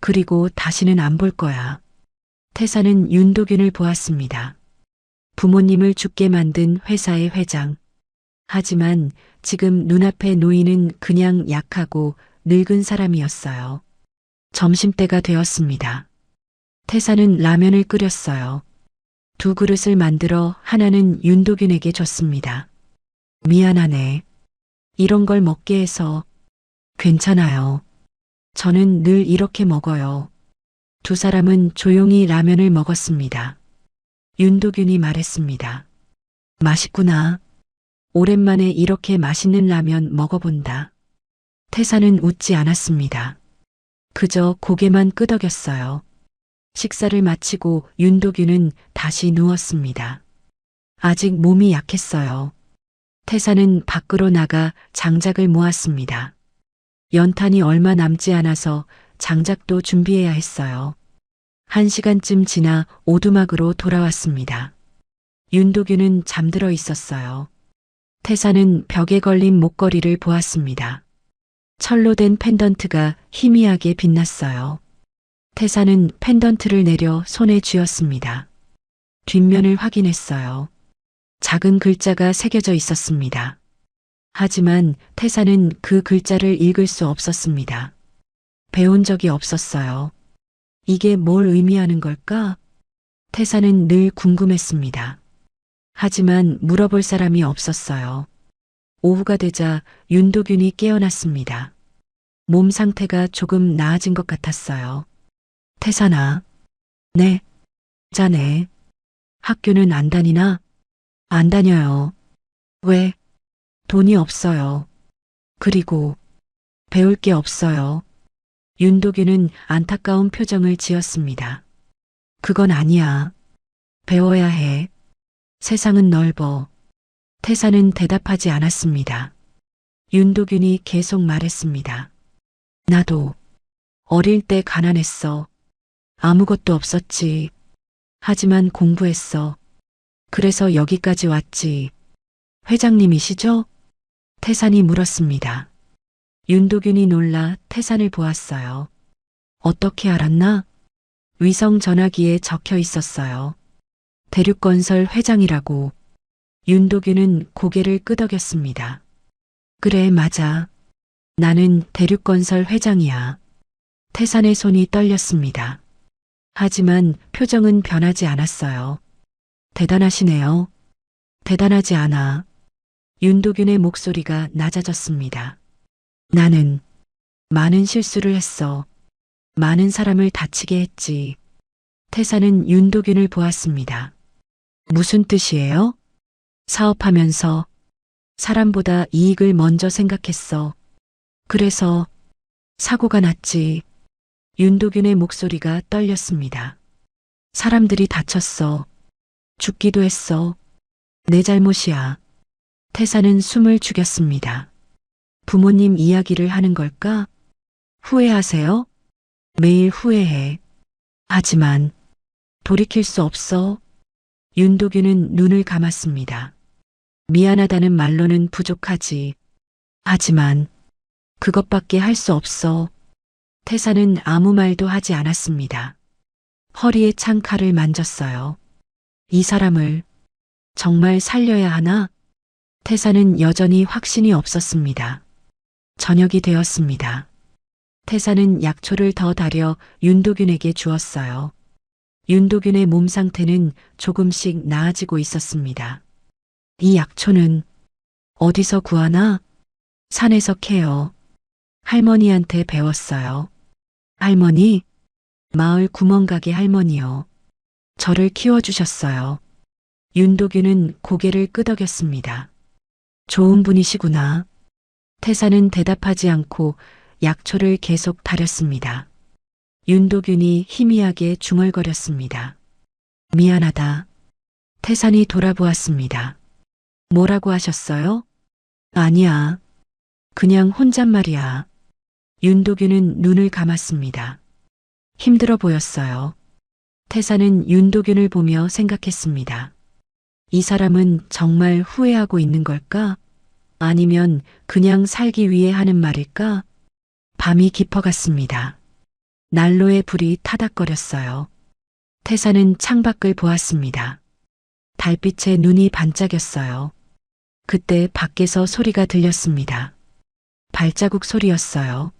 그리고 다시는 안 볼 거야. 태사는 윤도균을 보았습니다. 부모님을 죽게 만든 회사의 회장. 하지만 지금 눈앞에 놓이는 그냥 약하고 늙은 사람이었어요. 점심때가 되었습니다. 태사는 라면을 끓였어요. 2그릇을 만들어 하나는 윤도균에게 줬습니다. 미안하네. 이런 걸 먹게 해서. 괜찮아요. 저는 늘 이렇게 먹어요. 2사람은 조용히 라면을 먹었습니다. 윤도균이 말했습니다. 맛있구나. 오랜만에 이렇게 맛있는 라면 먹어본다. 태사는 웃지 않았습니다. 그저 고개만 끄덕였어요. 식사를 마치고 윤도균은 다시 누웠습니다. 아직 몸이 약했어요. 태사는 밖으로 나가 장작을 모았습니다. 연탄이 얼마 남지 않아서 장작도 준비해야 했어요. 1시간쯤 지나 오두막으로 돌아왔습니다. 윤도균은 잠들어 있었어요. 태사는 벽에 걸린 목걸이를 보았습니다. 철로 된 펜던트가 희미하게 빛났어요. 태사는 펜던트를 내려 손에 쥐었습니다. 뒷면을 확인했어요. 작은 글자가 새겨져 있었습니다. 하지만 태사는 그 글자를 읽을 수 없었습니다. 배운 적이 없었어요. 이게 뭘 의미하는 걸까? 태사는 늘 궁금했습니다. 하지만 물어볼 사람이 없었어요. 오후가 되자 윤도균이 깨어났습니다. 몸 상태가 조금 나아진 것 같았어요. 태사나. 네. 자네. 학교는 안 다니나? 안 다녀요. 왜? 돈이 없어요. 그리고 배울 게 없어요. 윤도균은 안타까운 표정을 지었습니다. 그건 아니야. 배워야 해. 세상은 넓어. 태사는 대답하지 않았습니다. 윤도균이 계속 말했습니다. 나도 어릴 때 가난했어. 아무것도 없었지. 하지만 공부했어. 그래서 여기까지 왔지. 회장님이시죠? 태산이 물었습니다. 윤도균이 놀라 태산을 보았어요. 어떻게 알았나? 위성 전화기에 적혀 있었어요. 대륙건설 회장이라고. 윤도균은 고개를 끄덕였습니다. 그래, 맞아. 나는 대륙건설 회장이야. 태산의 손이 떨렸습니다. 하지만 표정은 변하지 않았어요. 대단하시네요. 대단하지 않아. 윤도균의 목소리가 낮아졌습니다. 나는 많은 실수를 했어. 많은 사람을 다치게 했지. 태산은 윤도균을 보았습니다. 무슨 뜻이에요? 사업하면서 사람보다 이익을 먼저 생각했어. 그래서 사고가 났지. 윤도균의 목소리가 떨렸습니다. 사람들이 다쳤어. 죽기도 했어. 내 잘못이야. 태사는 숨을 죽였습니다. 부모님 이야기를 하는 걸까? 후회하세요? 매일 후회해. 하지만 돌이킬 수 없어. 윤도균은 눈을 감았습니다. 미안하다는 말로는 부족하지. 하지만 그것밖에 할 수 없어. 태사는 아무 말도 하지 않았습니다. 허리에 찬 칼을 만졌어요. 이 사람을 정말 살려야 하나? 태사는 여전히 확신이 없었습니다. 저녁이 되었습니다. 태사는 약초를 더 달여 윤도균에게 주었어요. 윤도균의 몸 상태는 조금씩 나아지고 있었습니다. 이 약초는 어디서 구하나? 산에서 캐요. 할머니한테 배웠어요. 할머니? 마을 구멍가게 할머니요. 저를 키워주셨어요. 윤도균은 고개를 끄덕였습니다. 좋은 분이시구나. 태사는 대답하지 않고 약초를 계속 다렸습니다. 윤도균이 희미하게 중얼거렸습니다. 미안하다. 태산이 돌아보았습니다. 뭐라고 하셨어요? 아니야. 그냥 혼잣말이야. 윤도균은 눈을 감았습니다. 힘들어 보였어요. 태사는 윤도균을 보며 생각했습니다. 이 사람은 정말 후회하고 있는 걸까? 아니면 그냥 살기 위해 하는 말일까? 밤이 깊어갔습니다. 난로에 불이 타닥거렸어요. 태사는 창밖을 보았습니다. 달빛에 눈이 반짝였어요. 그때 밖에서 소리가 들렸습니다. 발자국 소리였어요.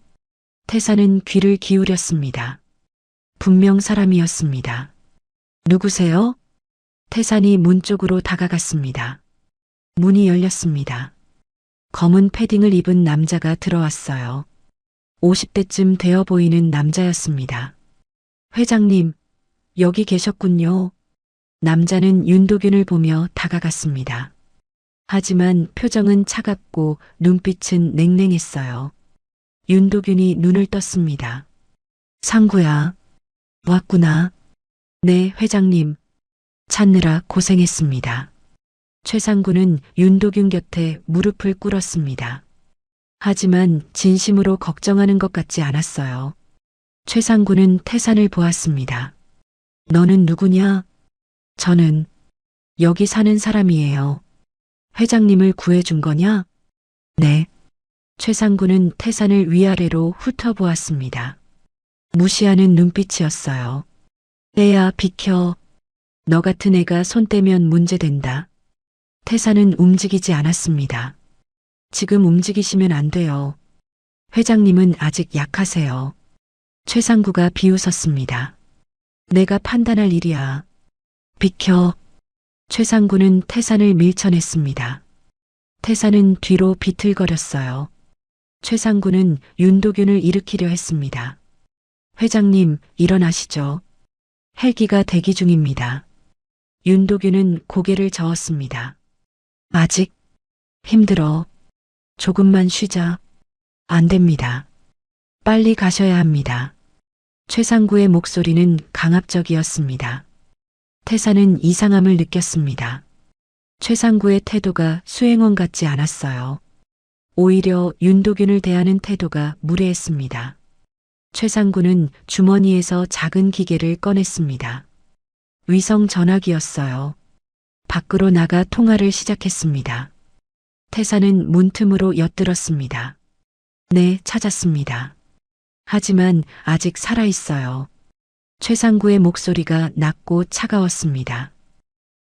태사는 귀를 기울였습니다. 분명 사람이었습니다. 누구세요? 태산이 문 쪽으로 다가갔습니다. 문이 열렸습니다. 검은 패딩을 입은 남자가 들어왔어요. 50대쯤 되어 보이는 남자였습니다. 회장님, 여기 계셨군요. 남자는 윤도균을 보며 다가갔습니다. 하지만 표정은 차갑고 눈빛은 냉랭했어요. 윤도균이 눈을 떴습니다. 상구야, 왔구나. 네, 회장님. 찾느라 고생했습니다. 최상구는 윤도균 곁에 무릎을 꿇었습니다. 하지만 진심으로 걱정하는 것 같지 않았어요. 최상구는 태산을 보았습니다. 너는 누구냐? 저는 여기 사는 사람이에요. 회장님을 구해준 거냐? 네. 최상구는 태산을 위아래로 훑어보았습니다. 무시하는 눈빛이었어요. 애야, 비켜. 너 같은 애가 손 떼면 문제된다. 태산은 움직이지 않았습니다. 지금 움직이시면 안 돼요. 회장님은 아직 약하세요. 최상구가 비웃었습니다. 내가 판단할 일이야. 비켜. 최상구는 태산을 밀쳐냈습니다. 태산은 뒤로 비틀거렸어요. 최상구는 윤도균을 일으키려 했습니다. 회장님, 일어나시죠. 헬기가 대기 중입니다. 윤도균은 고개를 저었습니다. 아직 힘들어. 조금만 쉬자. 안 됩니다. 빨리 가셔야 합니다. 최상구의 목소리는 강압적이었습니다. 태산은 이상함을 느꼈습니다. 최상구의 태도가 수행원 같지 않았어요. 오히려 윤도균을 대하는 태도가 무례했습니다. 최상구는 주머니에서 작은 기계를 꺼냈습니다. 위성 전화기였어요. 밖으로 나가 통화를 시작했습니다. 태산은 문틈으로 엿들었습니다. 네, 찾았습니다. 하지만 아직 살아있어요. 최상구의 목소리가 낮고 차가웠습니다.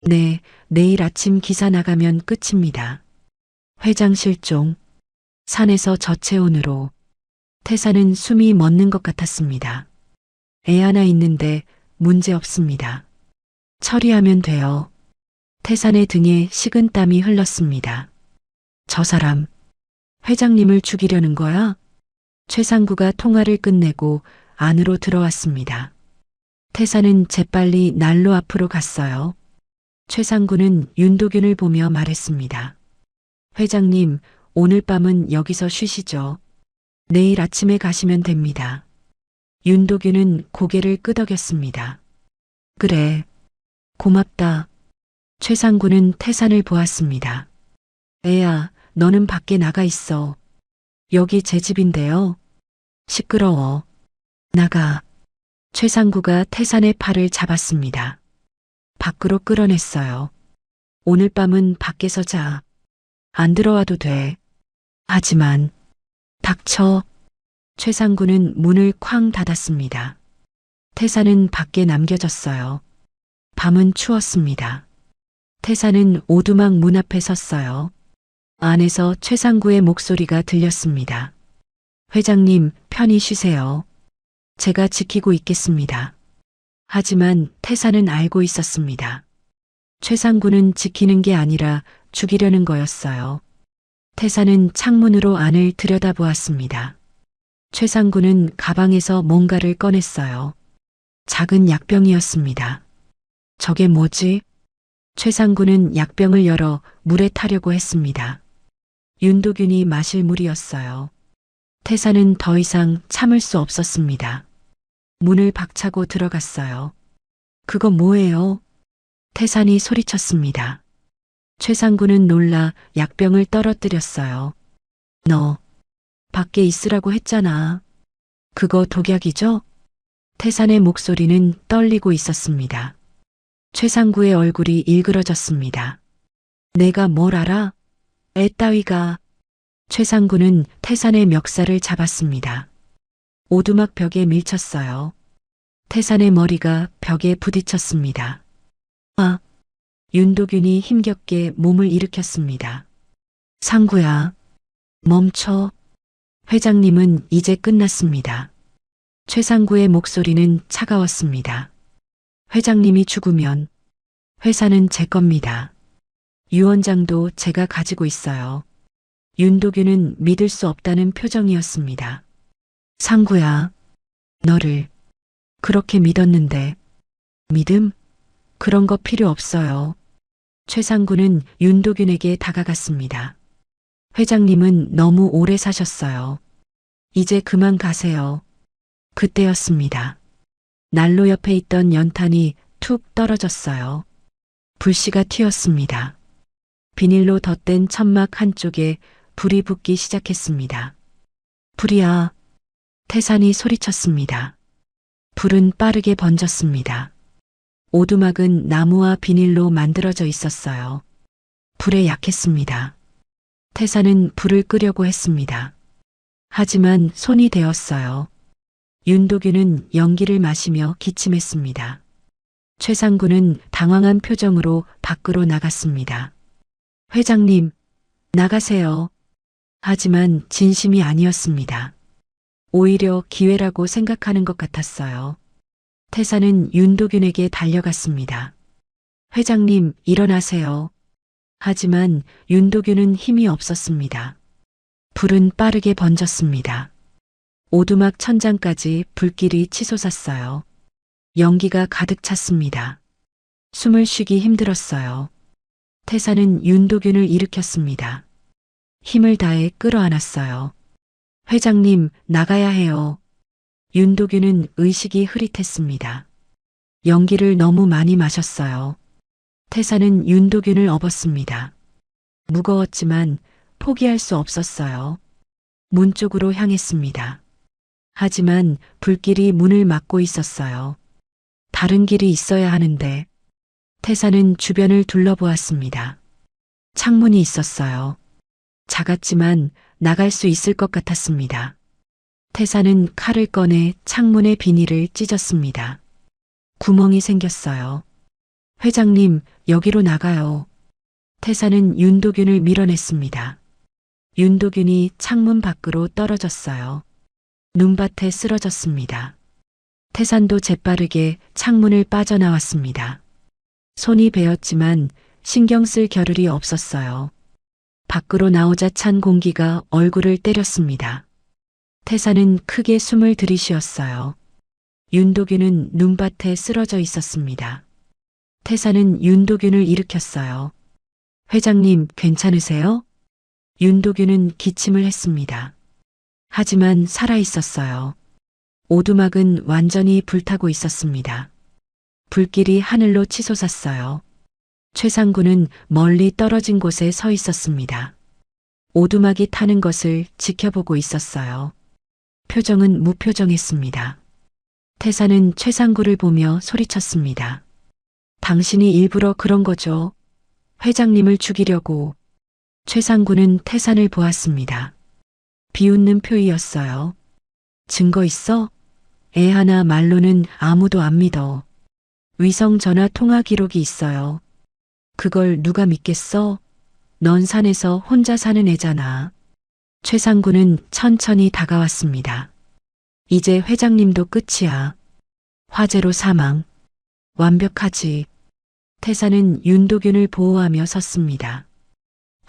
네, 내일 아침 기사 나가면 끝입니다. 회장 실종, 산에서 저체온으로. 태산은 숨이 멎는 것 같았습니다. 애 하나 있는데 문제 없습니다. 처리하면 돼요. 태산의 등에 식은 땀이 흘렀습니다. 저 사람, 회장님을 죽이려는 거야? 최상구가 통화를 끝내고 안으로 들어왔습니다. 태산은 재빨리 난로 앞으로 갔어요. 최상구는 윤도균을 보며 말했습니다. 회장님, 오늘 밤은 여기서 쉬시죠. 내일 아침에 가시면 됩니다. 윤도균은 고개를 끄덕였습니다. 그래, 고맙다. 최상구는 태산을 보았습니다. 애야, 너는 밖에 나가 있어. 여기 제 집인데요. 시끄러워. 나가. 최상구가 태산의 팔을 잡았습니다. 밖으로 끌어냈어요. 오늘 밤은 밖에서 자. 안 들어와도 돼. 하지만 닥쳐. 최상구는 문을 쾅 닫았습니다. 태산은 밖에 남겨졌어요. 밤은 추웠습니다. 태산은 오두막 문 앞에 섰어요. 안에서 최상구의 목소리가 들렸습니다. 회장님, 편히 쉬세요. 제가 지키고 있겠습니다. 하지만 태산은 알고 있었습니다. 최상구는 지키는 게 아니라 죽이려는 거였어요. 태산은 창문으로 안을 들여다보았습니다. 최상구는 가방에서 뭔가를 꺼냈어요. 작은 약병이었습니다. 저게 뭐지? 최상구는 약병을 열어 물에 타려고 했습니다. 윤도균이 마실 물이었어요. 태산은 더 이상 참을 수 없었습니다. 문을 박차고 들어갔어요. 그거 뭐예요? 태산이 소리쳤습니다. 최상구는 놀라 약병을 떨어뜨렸어요. 너 밖에 있으라고 했잖아. 그거 독약이죠? 태산의 목소리는 떨리고 있었습니다. 최상구의 얼굴이 일그러졌습니다. 내가 뭘 알아? 애 따위가. 최상구는 태산의 멱살을 잡았습니다. 오두막 벽에 밀쳤어요. 태산의 머리가 벽에 부딪혔습니다. 아! 윤도균이 힘겹게 몸을 일으켰습니다. 상구야, 멈춰. 회장님은 이제 끝났습니다. 최상구의 목소리는 차가웠습니다. 회장님이 죽으면 회사는 제 겁니다. 유원장도 제가 가지고 있어요. 윤도균은 믿을 수 없다는 표정이었습니다. 상구야, 너를 그렇게 믿었는데. 믿음? 그런 거 필요 없어요. 최상구는 윤도균에게 다가갔습니다. 회장님은 너무 오래 사셨어요. 이제 그만 가세요. 그때였습니다. 난로 옆에 있던 연탄이 툭 떨어졌어요. 불씨가 튀었습니다. 비닐로 덧댄 천막 한쪽에 불이 붙기 시작했습니다. 불이야! 태산이 소리쳤습니다. 불은 빠르게 번졌습니다. 오두막은 나무와 비닐로 만들어져 있었어요. 불에 약했습니다. 태산은 불을 끄려고 했습니다. 하지만 손이 데었어요. 윤도균은 연기를 마시며 기침했습니다. 최상구는 당황한 표정으로 밖으로 나갔습니다. 회장님, 나가세요. 하지만 진심이 아니었습니다. 오히려 기회라고 생각하는 것 같았어요. 태산은 윤도균에게 달려갔습니다. 회장님, 일어나세요. 하지만 윤도균은 힘이 없었습니다. 불은 빠르게 번졌습니다. 오두막 천장까지 불길이 치솟았어요. 연기가 가득 찼습니다. 숨을 쉬기 힘들었어요. 태산은 윤도균을 일으켰습니다. 힘을 다해 끌어안았어요. 회장님, 나가야 해요. 윤도균은 의식이 흐릿했습니다. 연기를 너무 많이 마셨어요. 태산은 윤도균을 업었습니다. 무거웠지만 포기할 수 없었어요. 문 쪽으로 향했습니다. 하지만 불길이 문을 막고 있었어요. 다른 길이 있어야 하는데. 태산은 주변을 둘러보았습니다. 창문이 있었어요. 작았지만 나갈 수 있을 것 같았습니다. 태산은 칼을 꺼내 창문의 비닐을 찢었습니다. 구멍이 생겼어요. 회장님, 여기로 나가요. 태산은 윤도균을 밀어냈습니다. 윤도균이 창문 밖으로 떨어졌어요. 눈밭에 쓰러졌습니다. 태산도 재빠르게 창문을 빠져나왔습니다. 손이 베었지만 신경 쓸 겨를이 없었어요. 밖으로 나오자 찬 공기가 얼굴을 때렸습니다. 태산은 크게 숨을 들이쉬었어요. 윤도균은 눈밭에 쓰러져 있었습니다. 태산은 윤도균을 일으켰어요. 회장님, 괜찮으세요? 윤도균은 기침을 했습니다. 하지만 살아 있었어요. 오두막은 완전히 불타고 있었습니다. 불길이 하늘로 치솟았어요. 최상구는 멀리 떨어진 곳에 서 있었습니다. 오두막이 타는 것을 지켜보고 있었어요. 표정은 무표정했습니다. 태산은 최상구를 보며 소리쳤습니다. 당신이 일부러 그런 거죠. 회장님을 죽이려고. 최상구는 태산을 보았습니다. 비웃는 표이었어요. 증거 있어? 애 하나 말로는 아무도 안 믿어. 위성 전화 통화 기록이 있어요. 그걸 누가 믿겠어? 넌 산에서 혼자 사는 애잖아. 최상구는 천천히 다가왔습니다. 이제 회장님도 끝이야. 화재로 사망. 완벽하지. 태산은 윤도균을 보호하며 섰습니다.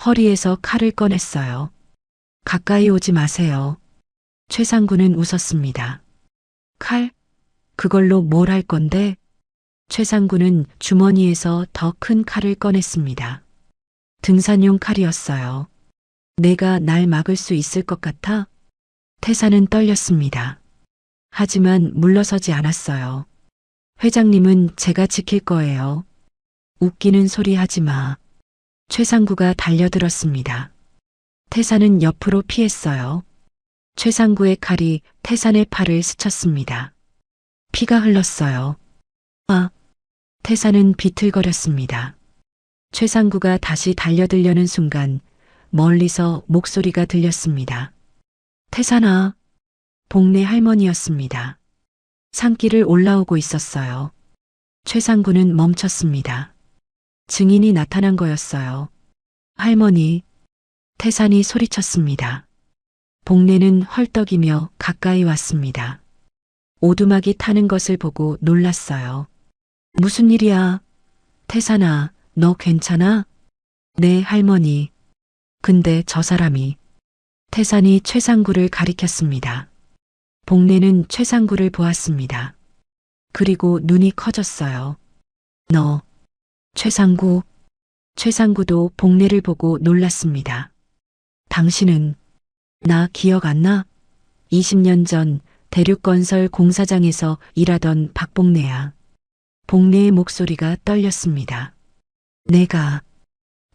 허리에서 칼을 꺼냈어요. 가까이 오지 마세요. 최상구는 웃었습니다. 칼? 그걸로 뭘 할 건데? 최상구는 주머니에서 더 큰 칼을 꺼냈습니다. 등산용 칼이었어요. 내가 날 막을 수 있을 것 같아? 태산은 떨렸습니다. 하지만 물러서지 않았어요. 회장님은 제가 지킬 거예요. 웃기는 소리 하지 마. 최상구가 달려들었습니다. 태산은 옆으로 피했어요. 최상구의 칼이 태산의 팔을 스쳤습니다. 피가 흘렀어요. 아! 태산은 비틀거렸습니다. 최상구가 다시 달려들려는 순간 멀리서 목소리가 들렸습니다. 태산아! 복내 할머니였습니다. 산길을 올라오고 있었어요. 최상구는 멈췄습니다. 증인이 나타난 거였어요. 할머니, 태산이 소리쳤습니다. 복내는 헐떡이며 가까이 왔습니다. 오두막이 타는 것을 보고 놀랐어요. 무슨 일이야? 태산아, 너 괜찮아? 네, 할머니. 근데 저 사람이. 태산이 최상구를 가리켰습니다. 복내는 최상구를 보았습니다. 그리고 눈이 커졌어요. 너, 최상구. 최상구도 복내를 보고 놀랐습니다. 당신은 나 기억 안 나? 20년 전 대륙건설 공사장에서 일하던 박복내야. 복내의 목소리가 떨렸습니다. 내가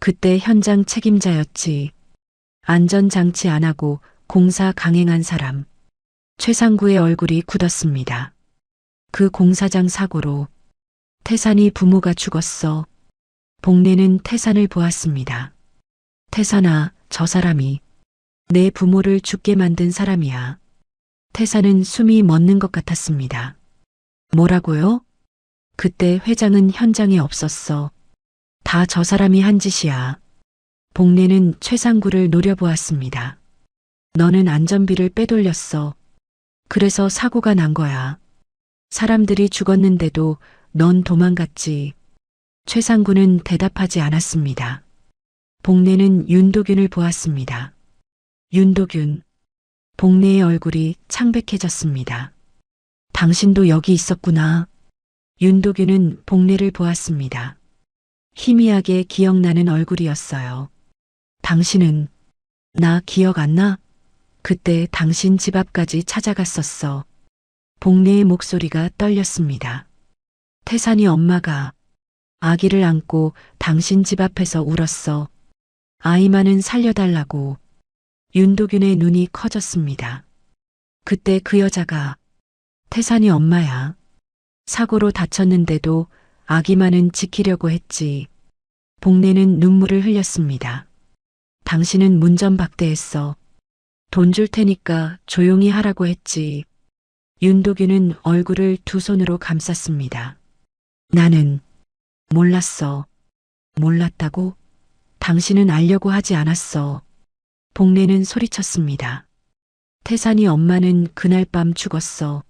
그때 현장 책임자였지. 안전장치 안 하고 공사 강행한 사람. 최상구의 얼굴이 굳었습니다. 그 공사장 사고로 태산이 부모가 죽었어. 복내는 태산을 보았습니다. 태산아, 저 사람이 내 부모를 죽게 만든 사람이야. 태산은 숨이 멎는 것 같았습니다. 뭐라고요? 그때 회장은 현장에 없었어. 다 저 사람이 한 짓이야. 복내는 최상구를 노려보았습니다. 너는 안전비를 빼돌렸어. 그래서 사고가 난 거야. 사람들이 죽었는데도 넌 도망갔지. 최상구는 대답하지 않았습니다. 복내는 윤도균을 보았습니다. 윤도균. 복내의 얼굴이 창백해졌습니다. 당신도 여기 있었구나. 윤도균은 복내를 보았습니다. 희미하게 기억나는 얼굴이었어요. 당신은 나 기억 안 나? 그때 당신 집 앞까지 찾아갔었어. 복내의 목소리가 떨렸습니다. 태산이 엄마가 아기를 안고 당신 집 앞에서 울었어. 아이만은 살려달라고. 윤도균의 눈이 커졌습니다. 그때 그 여자가 태산이 엄마야. 사고로 다쳤는데도 아기만은 지키려고 했지. 복내는 눈물을 흘렸습니다. 당신은 문전박대했어. 돈 줄 테니까 조용히 하라고 했지. 윤도균은 얼굴을 두 손으로 감쌌습니다. 나는 몰랐어. 몰랐다고? 당신은 알려고 하지 않았어. 복내는 소리쳤습니다. 태산이 엄마는 그날 밤 죽었어.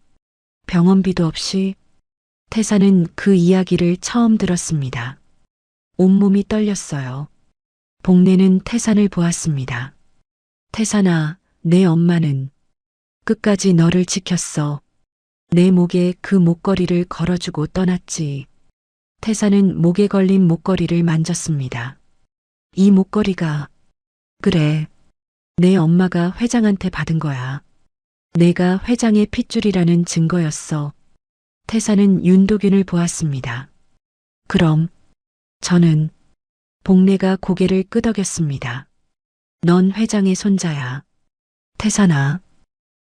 병원비도 없이. 태산은 그 이야기를 처음 들었습니다. 온몸이 떨렸어요. 복내는 태산을 보았습니다. 태산아, 내 엄마는 끝까지 너를 지켰어. 내 목에 그 목걸이를 걸어주고 떠났지. 태산은 목에 걸린 목걸이를 만졌습니다. 이 목걸이가, 그래, 내 엄마가 회장한테 받은 거야. 내가 회장의 핏줄이라는 증거였어. 태산은 윤도균을 보았습니다. 그럼 저는. 복내가 고개를 끄덕였습니다. 넌 회장의 손자야. 태산아.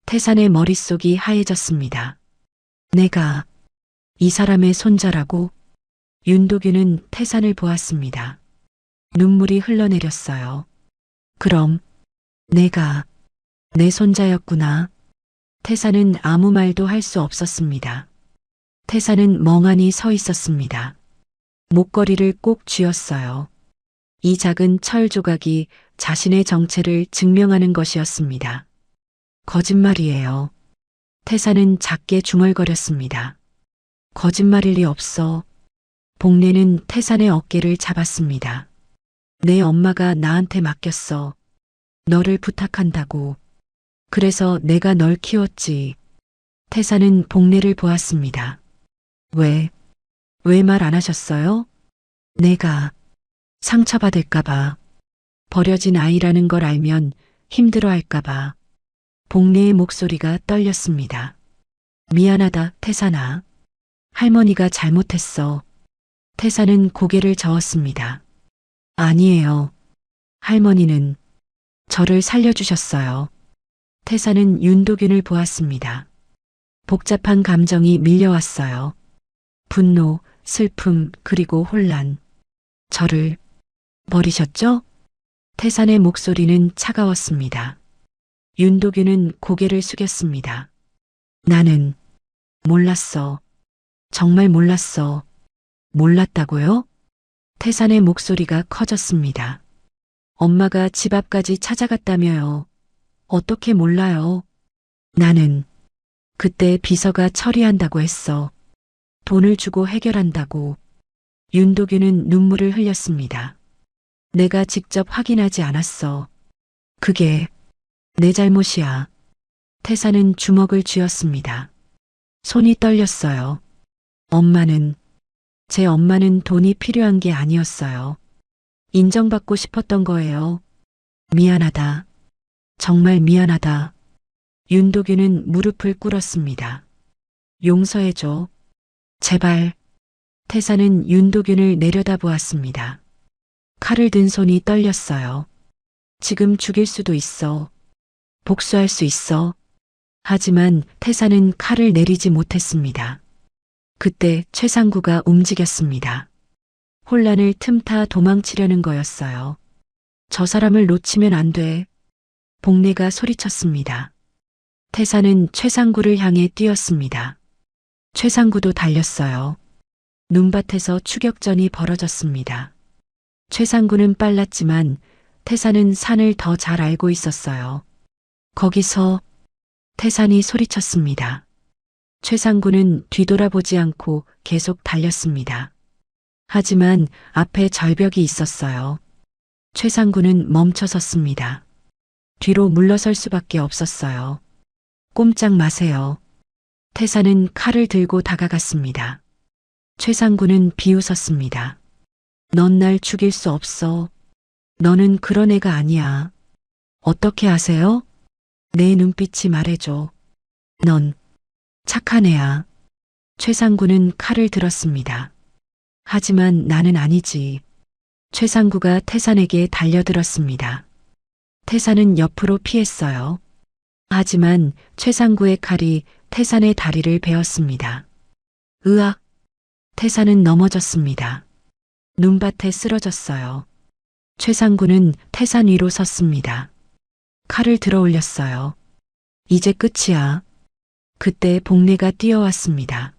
태산의 머릿속이 하얘졌습니다. 내가 이 사람의 손자라고? 윤도균은 태산을 보았습니다. 눈물이 흘러내렸어요. 그럼 내가 내 손자였구나. 태산은 아무 말도 할 수 없었습니다. 태산은 멍하니 서 있었습니다. 목걸이를 꼭 쥐었어요. 이 작은 철 조각이 자신의 정체를 증명하는 것이었습니다. 거짓말이에요. 태산은 작게 중얼거렸습니다. 거짓말일 리 없어. 복내는 태산의 어깨를 잡았습니다. 내 엄마가 나한테 맡겼어. 너를 부탁한다고. 그래서 내가 널 키웠지. 태산은 복내를 보았습니다. 왜 말 안 하셨어요? 내가 상처받을까봐. 버려진 아이라는 걸 알면 힘들어할까봐. 복내의 목소리가 떨렸습니다. 미안하다, 태산아. 할머니가 잘못했어. 태산은 고개를 저었습니다. 아니에요. 할머니는 저를 살려주셨어요. 태산은 윤도균을 보았습니다. 복잡한 감정이 밀려왔어요. 분노, 슬픔, 그리고 혼란. 저를 버리셨죠? 태산의 목소리는 차가웠습니다. 윤도균은 고개를 숙였습니다. 나는 몰랐어. 정말 몰랐어. 몰랐다고요? 태산의 목소리가 커졌습니다. 엄마가 집 앞까지 찾아갔다며요. 어떻게 몰라요? 나는 그때 비서가 처리한다고 했어. 돈을 주고 해결한다고. 윤도균은 눈물을 흘렸습니다. 내가 직접 확인하지 않았어. 그게 내 잘못이야. 태사는 주먹을 쥐었습니다. 손이 떨렸어요. 제 엄마는 돈이 필요한 게 아니었어요. 인정받고 싶었던 거예요. 미안하다. 정말 미안하다. 윤도균은 무릎을 꿇었습니다. 용서해줘. 제발. 태사는 윤도균을 내려다보았습니다. 칼을 든 손이 떨렸어요. 지금 죽일 수도 있어. 복수할 수 있어. 하지만 태사는 칼을 내리지 못했습니다. 그때 최상구가 움직였습니다. 혼란을 틈타 도망치려는 거였어요. 저 사람을 놓치면 안 돼. 복내가 소리쳤습니다. 태사는 최상구를 향해 뛰었습니다. 최상구도 달렸어요. 눈밭에서 추격전이 벌어졌습니다. 최상구는 빨랐지만 태사는 산을 더 잘 알고 있었어요. 거기서 태산이 소리쳤습니다. 최상구는 뒤돌아보지 않고 계속 달렸습니다. 하지만 앞에 절벽이 있었어요. 최상구는 멈춰섰습니다. 뒤로 물러설 수밖에 없었어요. 꼼짝 마세요. 태사는 칼을 들고 다가갔습니다. 최상구는 비웃었습니다. 넌 날 죽일 수 없어. 너는 그런 애가 아니야. 어떻게 아세요? 내 눈빛이 말해줘. 넌 착한 애야. 최상구는 칼을 들었습니다. 하지만 나는 아니지. 최상구가 태산에게 달려들었습니다. 태산은 옆으로 피했어요. 하지만 최상구의 칼이 태산의 다리를 베었습니다. 으악! 태산은 넘어졌습니다. 눈밭에 쓰러졌어요. 최상구는 태산 위로 섰습니다. 칼을 들어 올렸어요. 이제 끝이야. 그때 복내가 뛰어왔습니다.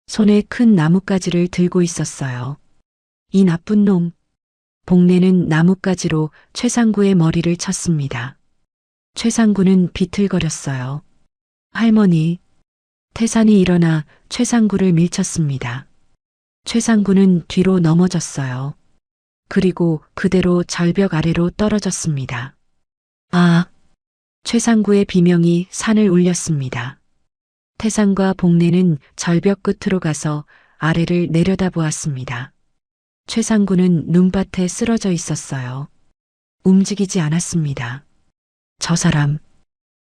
손에 큰 나뭇가지를 들고 있었어요. 이 나쁜 놈. 복내는 나뭇가지로 최상구의 머리를 쳤습니다. 최상구는 비틀거렸어요. 할머니. 태산이 일어나 최상구를 밀쳤습니다. 최상구는 뒤로 넘어졌어요. 그리고 그대로 절벽 아래로 떨어졌습니다. 아! 최상구의 비명이 산을 울렸습니다. 태산과 복내는 절벽 끝으로 가서 아래를 내려다보았습니다. 최상구는 눈밭에 쓰러져 있었어요. 움직이지 않았습니다. 저 사람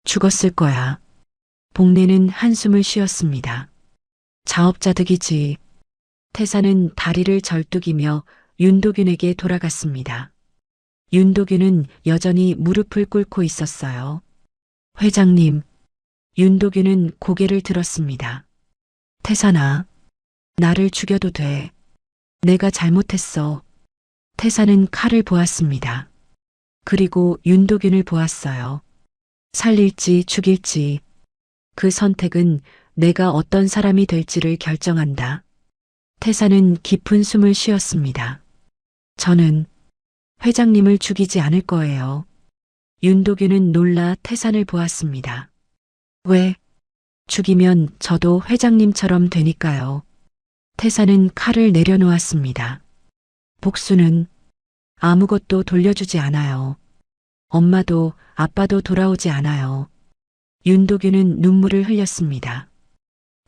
죽었을 거야. 복내는 한숨을 쉬었습니다. 자업자득이지. 태산은 다리를 절뚝이며 윤도균에게 돌아갔습니다. 윤도균은 여전히 무릎을 꿇고 있었어요. 회장님. 윤도균은 고개를 들었습니다. 태산아, 나를 죽여도 돼. 내가 잘못했어. 태산은 칼을 보았습니다. 그리고 윤도균을 보았어요. 살릴지 죽일지. 그 선택은 내가 어떤 사람이 될지를 결정한다. 태산은 깊은 숨을 쉬었습니다. 저는 회장님을 죽이지 않을 거예요. 윤도균은 놀라 태산을 보았습니다. 왜? 죽이면 저도 회장님처럼 되니까요. 태산은 칼을 내려놓았습니다. 복수는 아무것도 돌려주지 않아요. 엄마도 아빠도 돌아오지 않아요. 윤도균은 눈물을 흘렸습니다.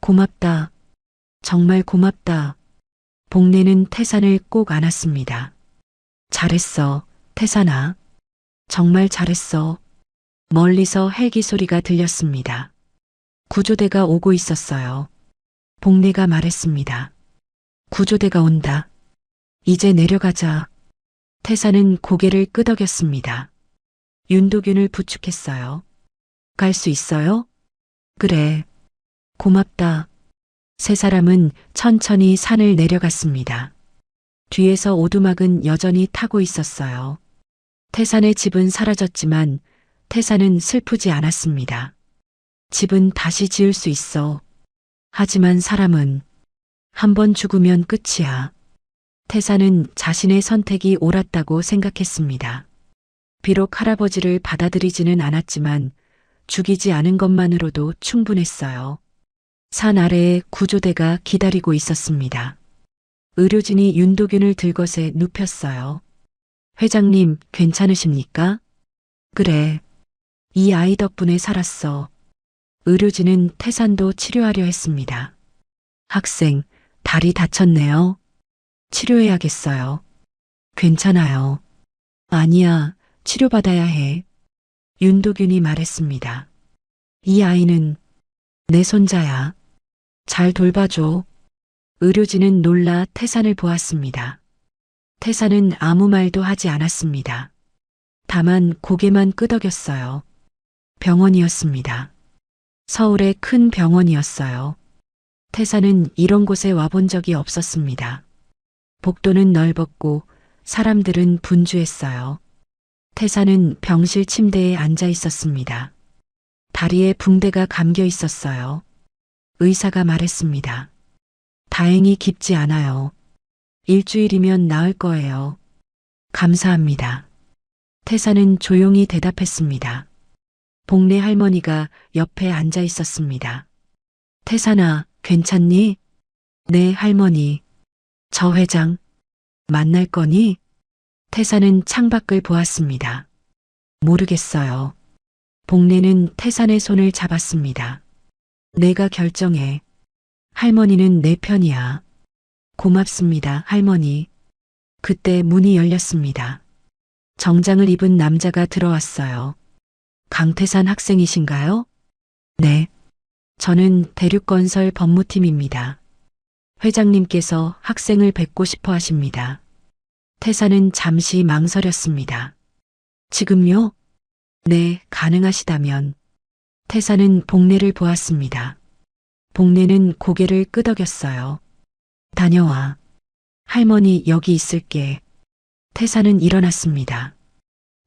고맙다. 정말 고맙다. 복내는 태산을 꼭 안았습니다. 잘했어, 태산아. 정말 잘했어. 멀리서 헬기 소리가 들렸습니다. 구조대가 오고 있었어요. 복내가 말했습니다. 구조대가 온다. 이제 내려가자. 태산은 고개를 끄덕였습니다. 윤도균을 부축했어요. 갈 수 있어요? 그래. 고맙다. 세 사람은 천천히 산을 내려갔습니다. 뒤에서 오두막은 여전히 타고 있었어요. 태산의 집은 사라졌지만 태사는 슬프지 않았습니다. 집은 다시 지을 수 있어. 하지만 사람은 한 번 죽으면 끝이야. 태사는 자신의 선택이 옳았다고 생각했습니다. 비록 할아버지를 받아들이지는 않았지만 죽이지 않은 것만으로도 충분했어요. 산 아래에 구조대가 기다리고 있었습니다. 의료진이 윤도균을 들것에 눕혔어요. 회장님, 괜찮으십니까? 그래. 이 아이 덕분에 살았어. 의료진은 태산도 치료하려 했습니다. 학생, 다리 다쳤네요. 치료해야겠어요. 괜찮아요. 아니야, 치료받아야 해. 윤도균이 말했습니다. 이 아이는 내 손자야. 잘 돌봐줘. 의료진은 놀라 태산을 보았습니다. 태산은 아무 말도 하지 않았습니다. 다만 고개만 끄덕였어요. 병원이었습니다. 서울의 큰 병원이었어요. 태산은 이런 곳에 와본 적이 없었습니다. 복도는 넓었고 사람들은 분주했어요. 태산은 병실 침대에 앉아 있었습니다. 다리에 붕대가 감겨 있었어요. 의사가 말했습니다. 다행히 깊지 않아요. 일주일이면 나을 거예요. 감사합니다. 태산은 조용히 대답했습니다. 복례 할머니가 옆에 앉아 있었습니다. 태산아, 괜찮니? 네, 할머니. 저 회장, 만날 거니? 태산은 창밖을 보았습니다. 모르겠어요. 복례는 태산의 손을 잡았습니다. 내가 결정해. 할머니는 내 편이야. 고맙습니다, 할머니. 그때 문이 열렸습니다. 정장을 입은 남자가 들어왔어요. 강태산 학생이신가요? 네. 저는 대륙건설 법무팀입니다. 회장님께서 학생을 뵙고 싶어 하십니다. 태산은 잠시 망설였습니다. 지금요? 네, 가능하시다면. 태산은 복례를 보았습니다. 복례는 고개를 끄덕였어요. 다녀와. 할머니 여기 있을게. 태산은 일어났습니다.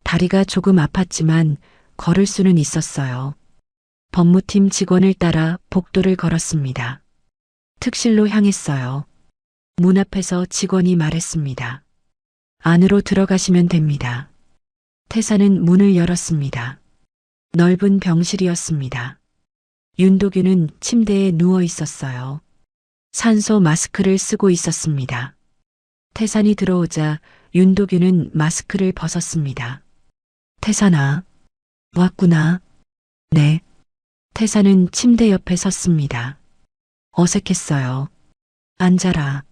다리가 조금 아팠지만 걸을 수는 있었어요. 법무팀 직원을 따라 복도를 걸었습니다. 특실로 향했어요. 문 앞에서 직원이 말했습니다. 안으로 들어가시면 됩니다. 태산은 문을 열었습니다. 넓은 병실이었습니다. 윤도균은 침대에 누워 있었어요. 산소 마스크를 쓰고 있었습니다. 태산이 들어오자 윤도균은 마스크를 벗었습니다. 태산아, 왔구나. 네. 태산은 침대 옆에 섰습니다. 어색했어요. 앉아라.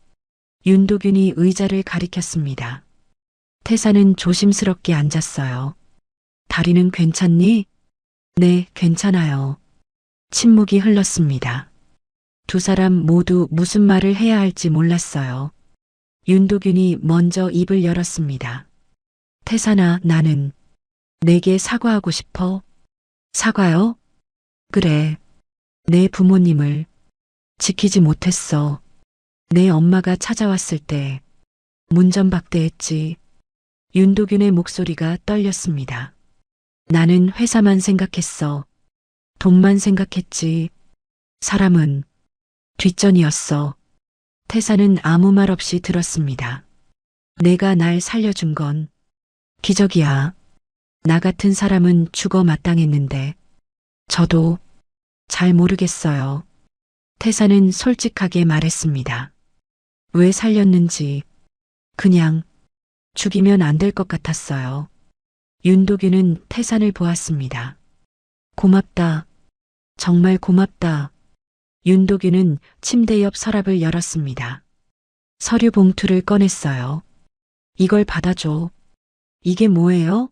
윤도균이 의자를 가리켰습니다. 태산은 조심스럽게 앉았어요. 다리는 괜찮니? 네, 괜찮아요. 침묵이 흘렀습니다. 두 사람 모두 무슨 말을 해야 할지 몰랐어요. 윤도균이 먼저 입을 열었습니다. 태산아, 나는 내게 사과하고 싶어. 사과요? 그래. 내 부모님을 지키지 못했어. 내 엄마가 찾아왔을 때 문전박대했지. 윤도균의 목소리가 떨렸습니다. 나는 회사만 생각했어. 돈만 생각했지. 사람은 뒷전이었어. 태산은 아무 말 없이 들었습니다. 내가 날 살려준 건 기적이야. 나 같은 사람은 죽어 마땅했는데. 저도 잘 모르겠어요. 태산은 솔직하게 말했습니다. 왜 살렸는지 그냥 죽이면 안 될 것 같았어요. 윤도균은 태산을 보았습니다. 고맙다. 정말 고맙다. 윤도균은 침대 옆 서랍을 열었습니다. 서류 봉투를 꺼냈어요. 이걸 받아줘. 이게 뭐예요?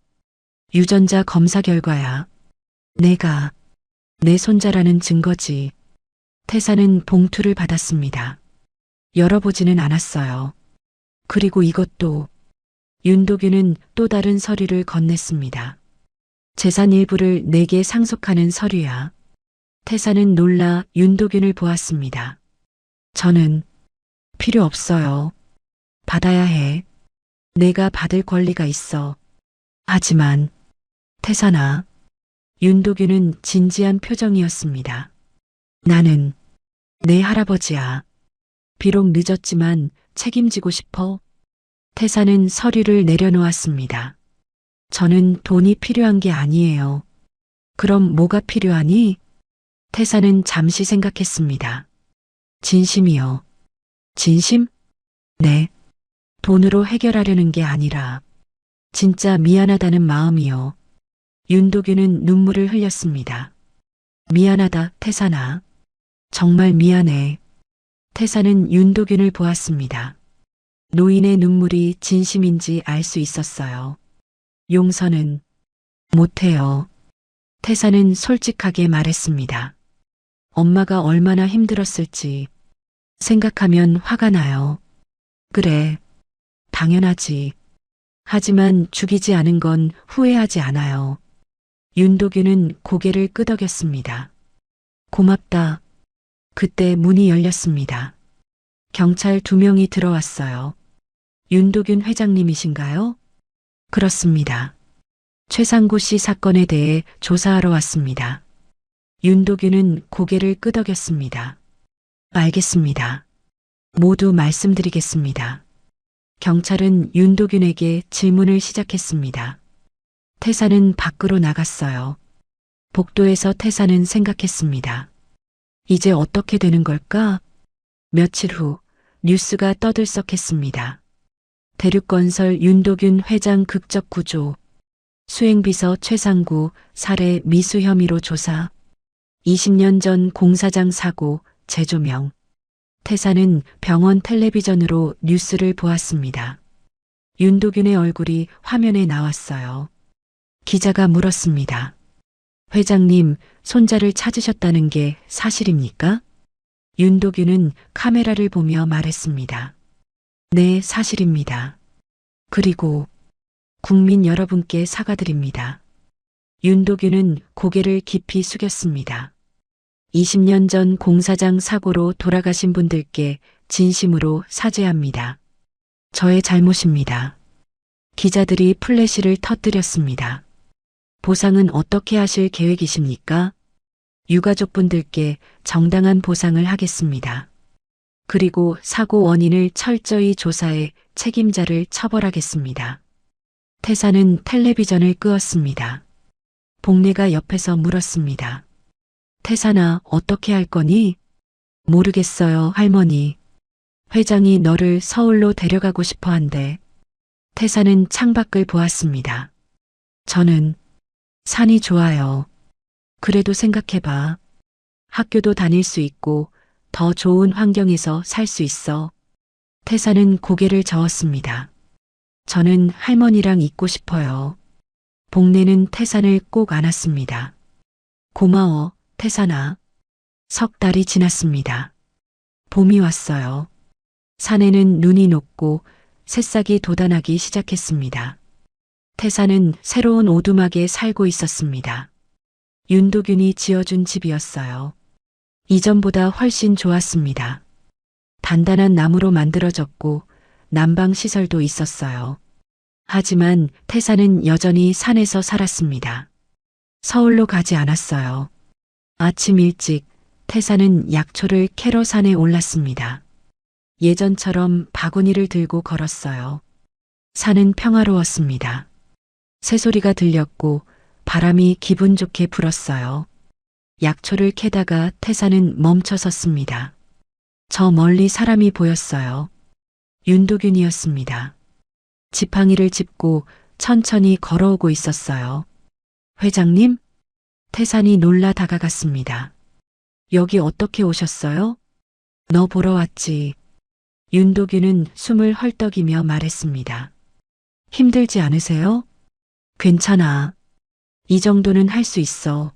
유전자 검사 결과야. 내가 내 손자라는 증거지. 태산은 봉투를 받았습니다. 열어보지는 않았어요. 그리고 이것도. 윤도균은 또 다른 서류를 건넸습니다. 재산 일부를 내게 상속하는 서류야. 태산은 놀라 윤도균을 보았습니다. 저는 필요 없어요. 받아야 해. 내가 받을 권리가 있어. 하지만 태산아, 윤도균은 진지한 표정이었습니다. 나는 내 할아버지야. 비록 늦었지만 책임지고 싶어. 태사는 서류를 내려놓았습니다. 저는 돈이 필요한 게 아니에요. 그럼 뭐가 필요하니? 태사는 잠시 생각했습니다. 진심이요. 진심? 네. 돈으로 해결하려는 게 아니라 진짜 미안하다는 마음이요. 윤도균은 눈물을 흘렸습니다. 미안하다, 태사나. 정말 미안해. 태사는 윤도균을 보았습니다. 노인의 눈물이 진심인지 알 수 있었어요. 용서는 못해요. 태사는 솔직하게 말했습니다. 엄마가 얼마나 힘들었을지 생각하면 화가 나요. 그래, 당연하지. 하지만 죽이지 않은 건 후회하지 않아요. 윤도균은 고개를 끄덕였습니다. 고맙다. 그때 문이 열렸습니다. 경찰 2명이 들어왔어요. 윤도균 회장님이신가요? 그렇습니다. 최상구 씨 사건에 대해 조사하러 왔습니다. 윤도균은 고개를 끄덕였습니다. 알겠습니다. 모두 말씀드리겠습니다. 경찰은 윤도균에게 질문을 시작했습니다. 태사는 밖으로 나갔어요. 복도에서 태사는 생각했습니다. 이제 어떻게 되는 걸까? 며칠 후 뉴스가 떠들썩했습니다. 대륙건설 윤도균 회장 극적 구조, 수행비서 최상구 살해 미수 혐의로 조사, 20년 전 공사장 사고 재조명. 태사는 병원 텔레비전으로 뉴스를 보았습니다. 윤도균의 얼굴이 화면에 나왔어요. 기자가 물었습니다. 회장님, 손자를 찾으셨다는 게 사실입니까? 윤도균은 카메라를 보며 말했습니다. 네, 사실입니다. 그리고 국민 여러분께 사과드립니다. 윤도균은 고개를 깊이 숙였습니다. 20년 전 공사장 사고로 돌아가신 분들께 진심으로 사죄합니다. 저의 잘못입니다. 기자들이 플래시를 터뜨렸습니다. 보상은 어떻게 하실 계획이십니까? 유가족분들께 정당한 보상을 하겠습니다. 그리고 사고 원인을 철저히 조사해 책임자를 처벌하겠습니다. 태사는 텔레비전을 끄었습니다. 복례가 옆에서 물었습니다. 태사나 어떻게 할 거니? 모르겠어요, 할머니. 회장이 너를 서울로 데려가고 싶어 한대. 태사는 창밖을 보았습니다. 저는 산이 좋아요. 그래도 생각해봐. 학교도 다닐 수 있고 더 좋은 환경에서 살 수 있어. 태사는 고개를 저었습니다. 저는 할머니랑 있고 싶어요. 복례는 태산을 꼭 안았습니다. 고마워, 태산아. 석 달이 지났습니다. 봄이 왔어요. 산에는 눈이 녹고 새싹이 돋아나기 시작했습니다. 태산은 새로운 오두막에 살고 있었습니다. 윤도균이 지어준 집이었어요. 이전보다 훨씬 좋았습니다. 단단한 나무로 만들어졌고 난방 시설도 있었어요. 하지만 태사는 여전히 산에서 살았습니다. 서울로 가지 않았어요. 아침 일찍 태사는 약초를 캐러 산에 올랐습니다. 예전처럼 바구니를 들고 걸었어요. 산은 평화로웠습니다. 새소리가 들렸고 바람이 기분 좋게 불었어요. 약초를 캐다가 태사는 멈춰 섰습니다. 저 멀리 사람이 보였어요. 윤도균이었습니다. 지팡이를 짚고 천천히 걸어오고 있었어요. 회장님? 태산이 놀라 다가갔습니다. 여기 어떻게 오셨어요? 너 보러 왔지. 윤도균은 숨을 헐떡이며 말했습니다. 힘들지 않으세요? 괜찮아. 이 정도는 할 수 있어.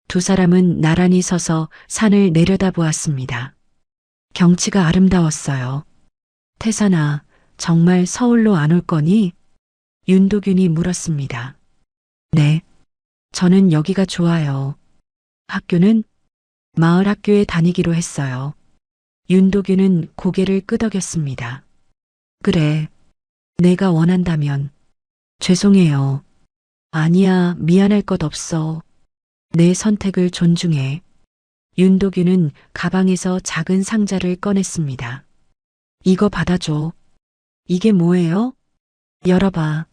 두 사람은 나란히 서서 산을 내려다보았습니다. 경치가 아름다웠어요. 태산아, 정말 서울로 안 올 거니? 윤도균이 물었습니다. 네. 저는 여기가 좋아요. 학교는? 마을 학교에 다니기로 했어요. 윤도균은 고개를 끄덕였습니다. 그래. 내가 원한다면. 죄송해요. 아니야, 미안할 것 없어. 내 선택을 존중해. 윤도균은 가방에서 작은 상자를 꺼냈습니다. 이거 받아줘. 이게 뭐예요? 열어봐.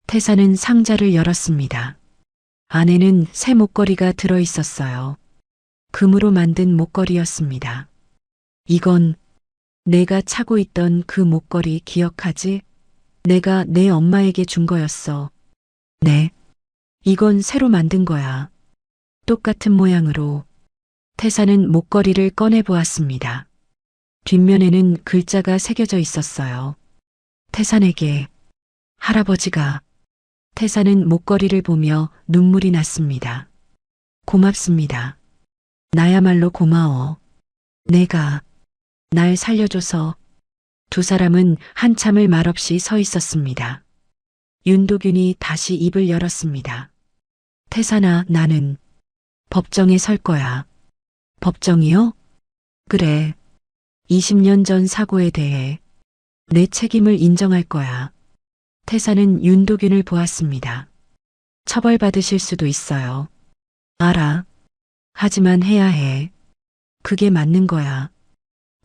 태사는 상자를 열었습니다. 안에는 새 목걸이가 들어 있었어요. 금으로 만든 목걸이였습니다. 이건 내가 차고 있던 그 목걸이 기억하지? 내가 내 엄마에게 준 거였어. 네. 이건 새로 만든 거야. 똑같은 모양으로. 태사는 목걸이를 꺼내 보았습니다. 뒷면에는 글자가 새겨져 있었어요. 태산에게. 할아버지가. 태사는 목걸이를 보며 눈물이 났습니다. 고맙습니다. 나야말로 고마워. 내가 날 살려줘서. 두 사람은 한참을 말없이 서 있었습니다. 윤도균이 다시 입을 열었습니다. 태산아, 나는 법정에 설 거야. 법정이요? 그래. 20년 전 사고에 대해 내 책임을 인정할 거야. 태사는 윤도균을 보았습니다. 처벌받으실 수도 있어요. 알아. 하지만 해야 해. 그게 맞는 거야.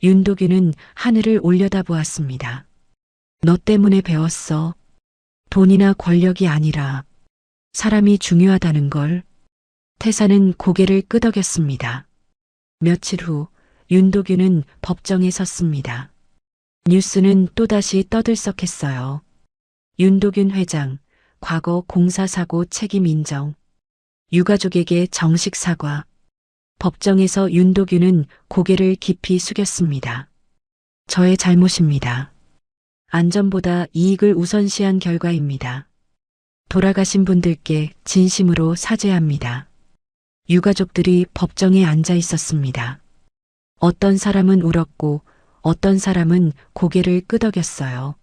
윤도균은 하늘을 올려다보았습니다. 너 때문에 배웠어. 돈이나 권력이 아니라 사람이 중요하다는 걸. 태사는 고개를 끄덕였습니다. 며칠 후 윤도균은 법정에 섰습니다. 뉴스는 또다시 떠들썩했어요. 윤도균 회장, 과거 공사사고 책임 인정. 유가족에게 정식 사과. 법정에서 윤도균은 고개를 깊이 숙였습니다. 저의 잘못입니다. 안전보다 이익을 우선시한 결과입니다. 돌아가신 분들께 진심으로 사죄합니다. 유가족들이 법정에 앉아 있었습니다. 어떤 사람은 울었고 어떤 사람은 고개를 끄덕였어요.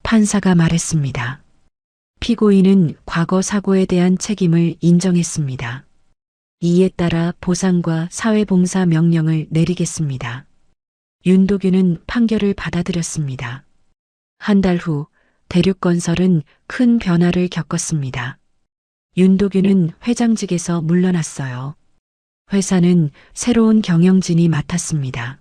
판사가 말했습니다. 피고인은 과거 사고에 대한 책임을 인정했습니다. 이에 따라 보상과 사회봉사 명령을 내리겠습니다. 윤도균은 판결을 받아들였습니다. 한 달 후 대륙건설은 큰 변화를 겪었습니다. 윤도균은 회장직에서 물러났어요. 회사는 새로운 경영진이 맡았습니다.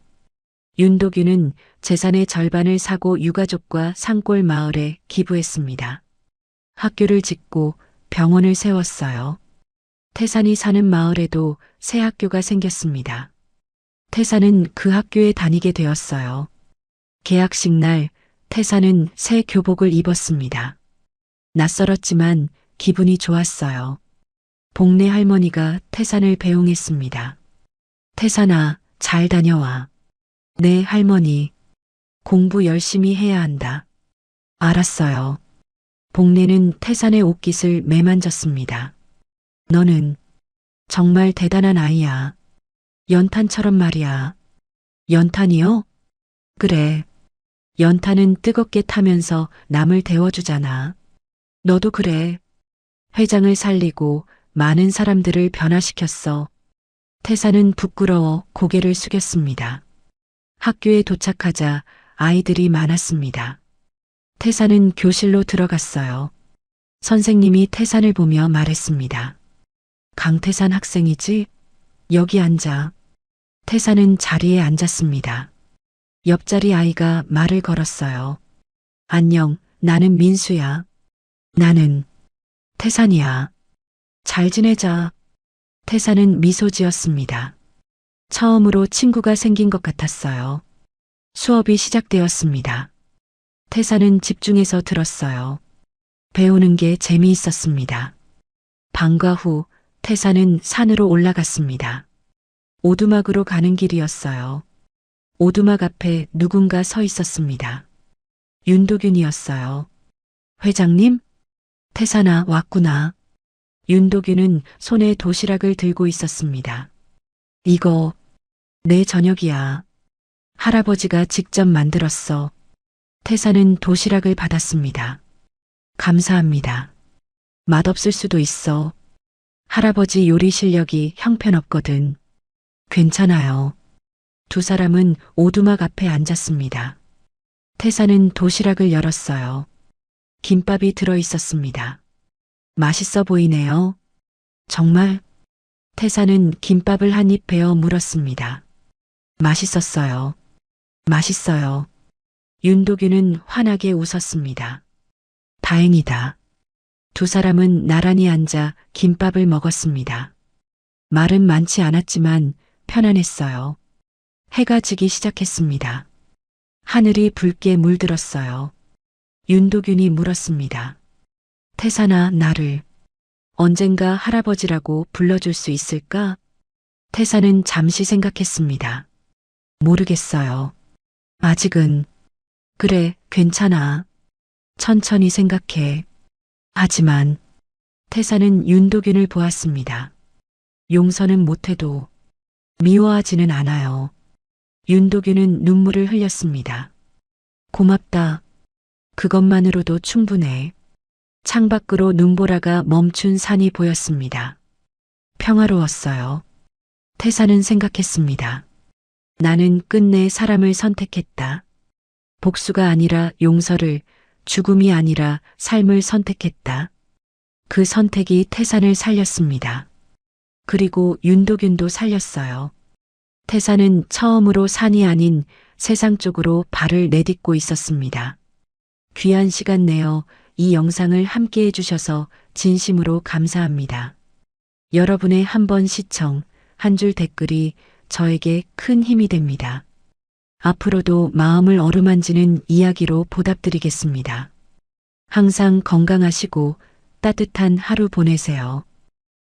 윤도균은 재산의 절반을 사고 유가족과 산골 마을에 기부했습니다. 학교를 짓고 병원을 세웠어요. 태산이 사는 마을에도 새 학교가 생겼습니다. 태산은 그 학교에 다니게 되었어요. 개학식 날 태산은 새 교복을 입었습니다. 낯설었지만 기분이 좋았어요. 복내 할머니가 태산을 배웅했습니다. 태산아, 잘 다녀와. 네, 할머니. 공부 열심히 해야 한다. 알았어요. 복내는 태산의 옷깃을 매만졌습니다. 너는 정말 대단한 아이야. 연탄처럼 말이야. 연탄이요? 그래. 연탄은 뜨겁게 타면서 남을 데워주잖아. 너도 그래. 회장을 살리고 많은 사람들을 변화시켰어. 태사는 부끄러워 고개를 숙였습니다. 학교에 도착하자 아이들이 많았습니다. 태사는 교실로 들어갔어요. 선생님이 태산을 보며 말했습니다. 강태산 학생이지? 여기 앉아. 태산은 자리에 앉았습니다. 옆자리 아이가 말을 걸었어요. 안녕, 나는 민수야. 나는 태산이야. 잘 지내자. 태산은 미소 지었습니다. 처음으로 친구가 생긴 것 같았어요. 수업이 시작되었습니다. 태산은 집중해서 들었어요. 배우는 게 재미있었습니다. 방과 후 태산은 산으로 올라갔습니다. 오두막으로 가는 길이었어요. 오두막 앞에 누군가 서 있었습니다. 윤도균이었어요. 회장님? 태산아, 왔구나. 윤도균은 손에 도시락을 들고 있었습니다. 이거 내 저녁이야. 할아버지가 직접 만들었어. 태산은 도시락을 받았습니다. 감사합니다. 맛없을 수도 있어. 할아버지 요리 실력이 형편없거든. 괜찮아요. 두 사람은 오두막 앞에 앉았습니다. 태산은 도시락을 열었어요. 김밥이 들어 있었습니다. 맛있어 보이네요. 정말? 태사는 김밥을 한 입 베어 물었습니다. 맛있었어요. 맛있어요. 윤도균은 환하게 웃었습니다. 다행이다. 두 사람은 나란히 앉아 김밥을 먹었습니다. 말은 많지 않았지만 편안했어요. 해가 지기 시작했습니다. 하늘이 붉게 물들었어요. 윤도균이 물었습니다. 태사나 나를 언젠가 할아버지라고 불러줄 수 있을까? 태사는 잠시 생각했습니다. 모르겠어요. 아직은. 그래, 괜찮아. 천천히 생각해. 하지만 태사는 윤도균을 보았습니다. 용서는 못해도 미워하지는 않아요. 윤도균은 눈물을 흘렸습니다. 고맙다. 그것만으로도 충분해. 창밖으로 눈보라가 멈춘 산이 보였습니다. 평화로웠어요. 태사는 생각했습니다. 나는 끝내 사람을 선택했다. 복수가 아니라 용서를, 죽음이 아니라 삶을 선택했다. 그 선택이 태산을 살렸습니다. 그리고 윤도균도 살렸어요. 태산은 처음으로 산이 아닌 세상 쪽으로 발을 내딛고 있었습니다. 귀한 시간 내어 이 영상을 함께 해주셔서 진심으로 감사합니다. 여러분의 한 번 시청, 한 줄 댓글이 저에게 큰 힘이 됩니다. 앞으로도 마음을 어루만지는 이야기로 보답드리겠습니다. 항상 건강하시고 따뜻한 하루 보내세요.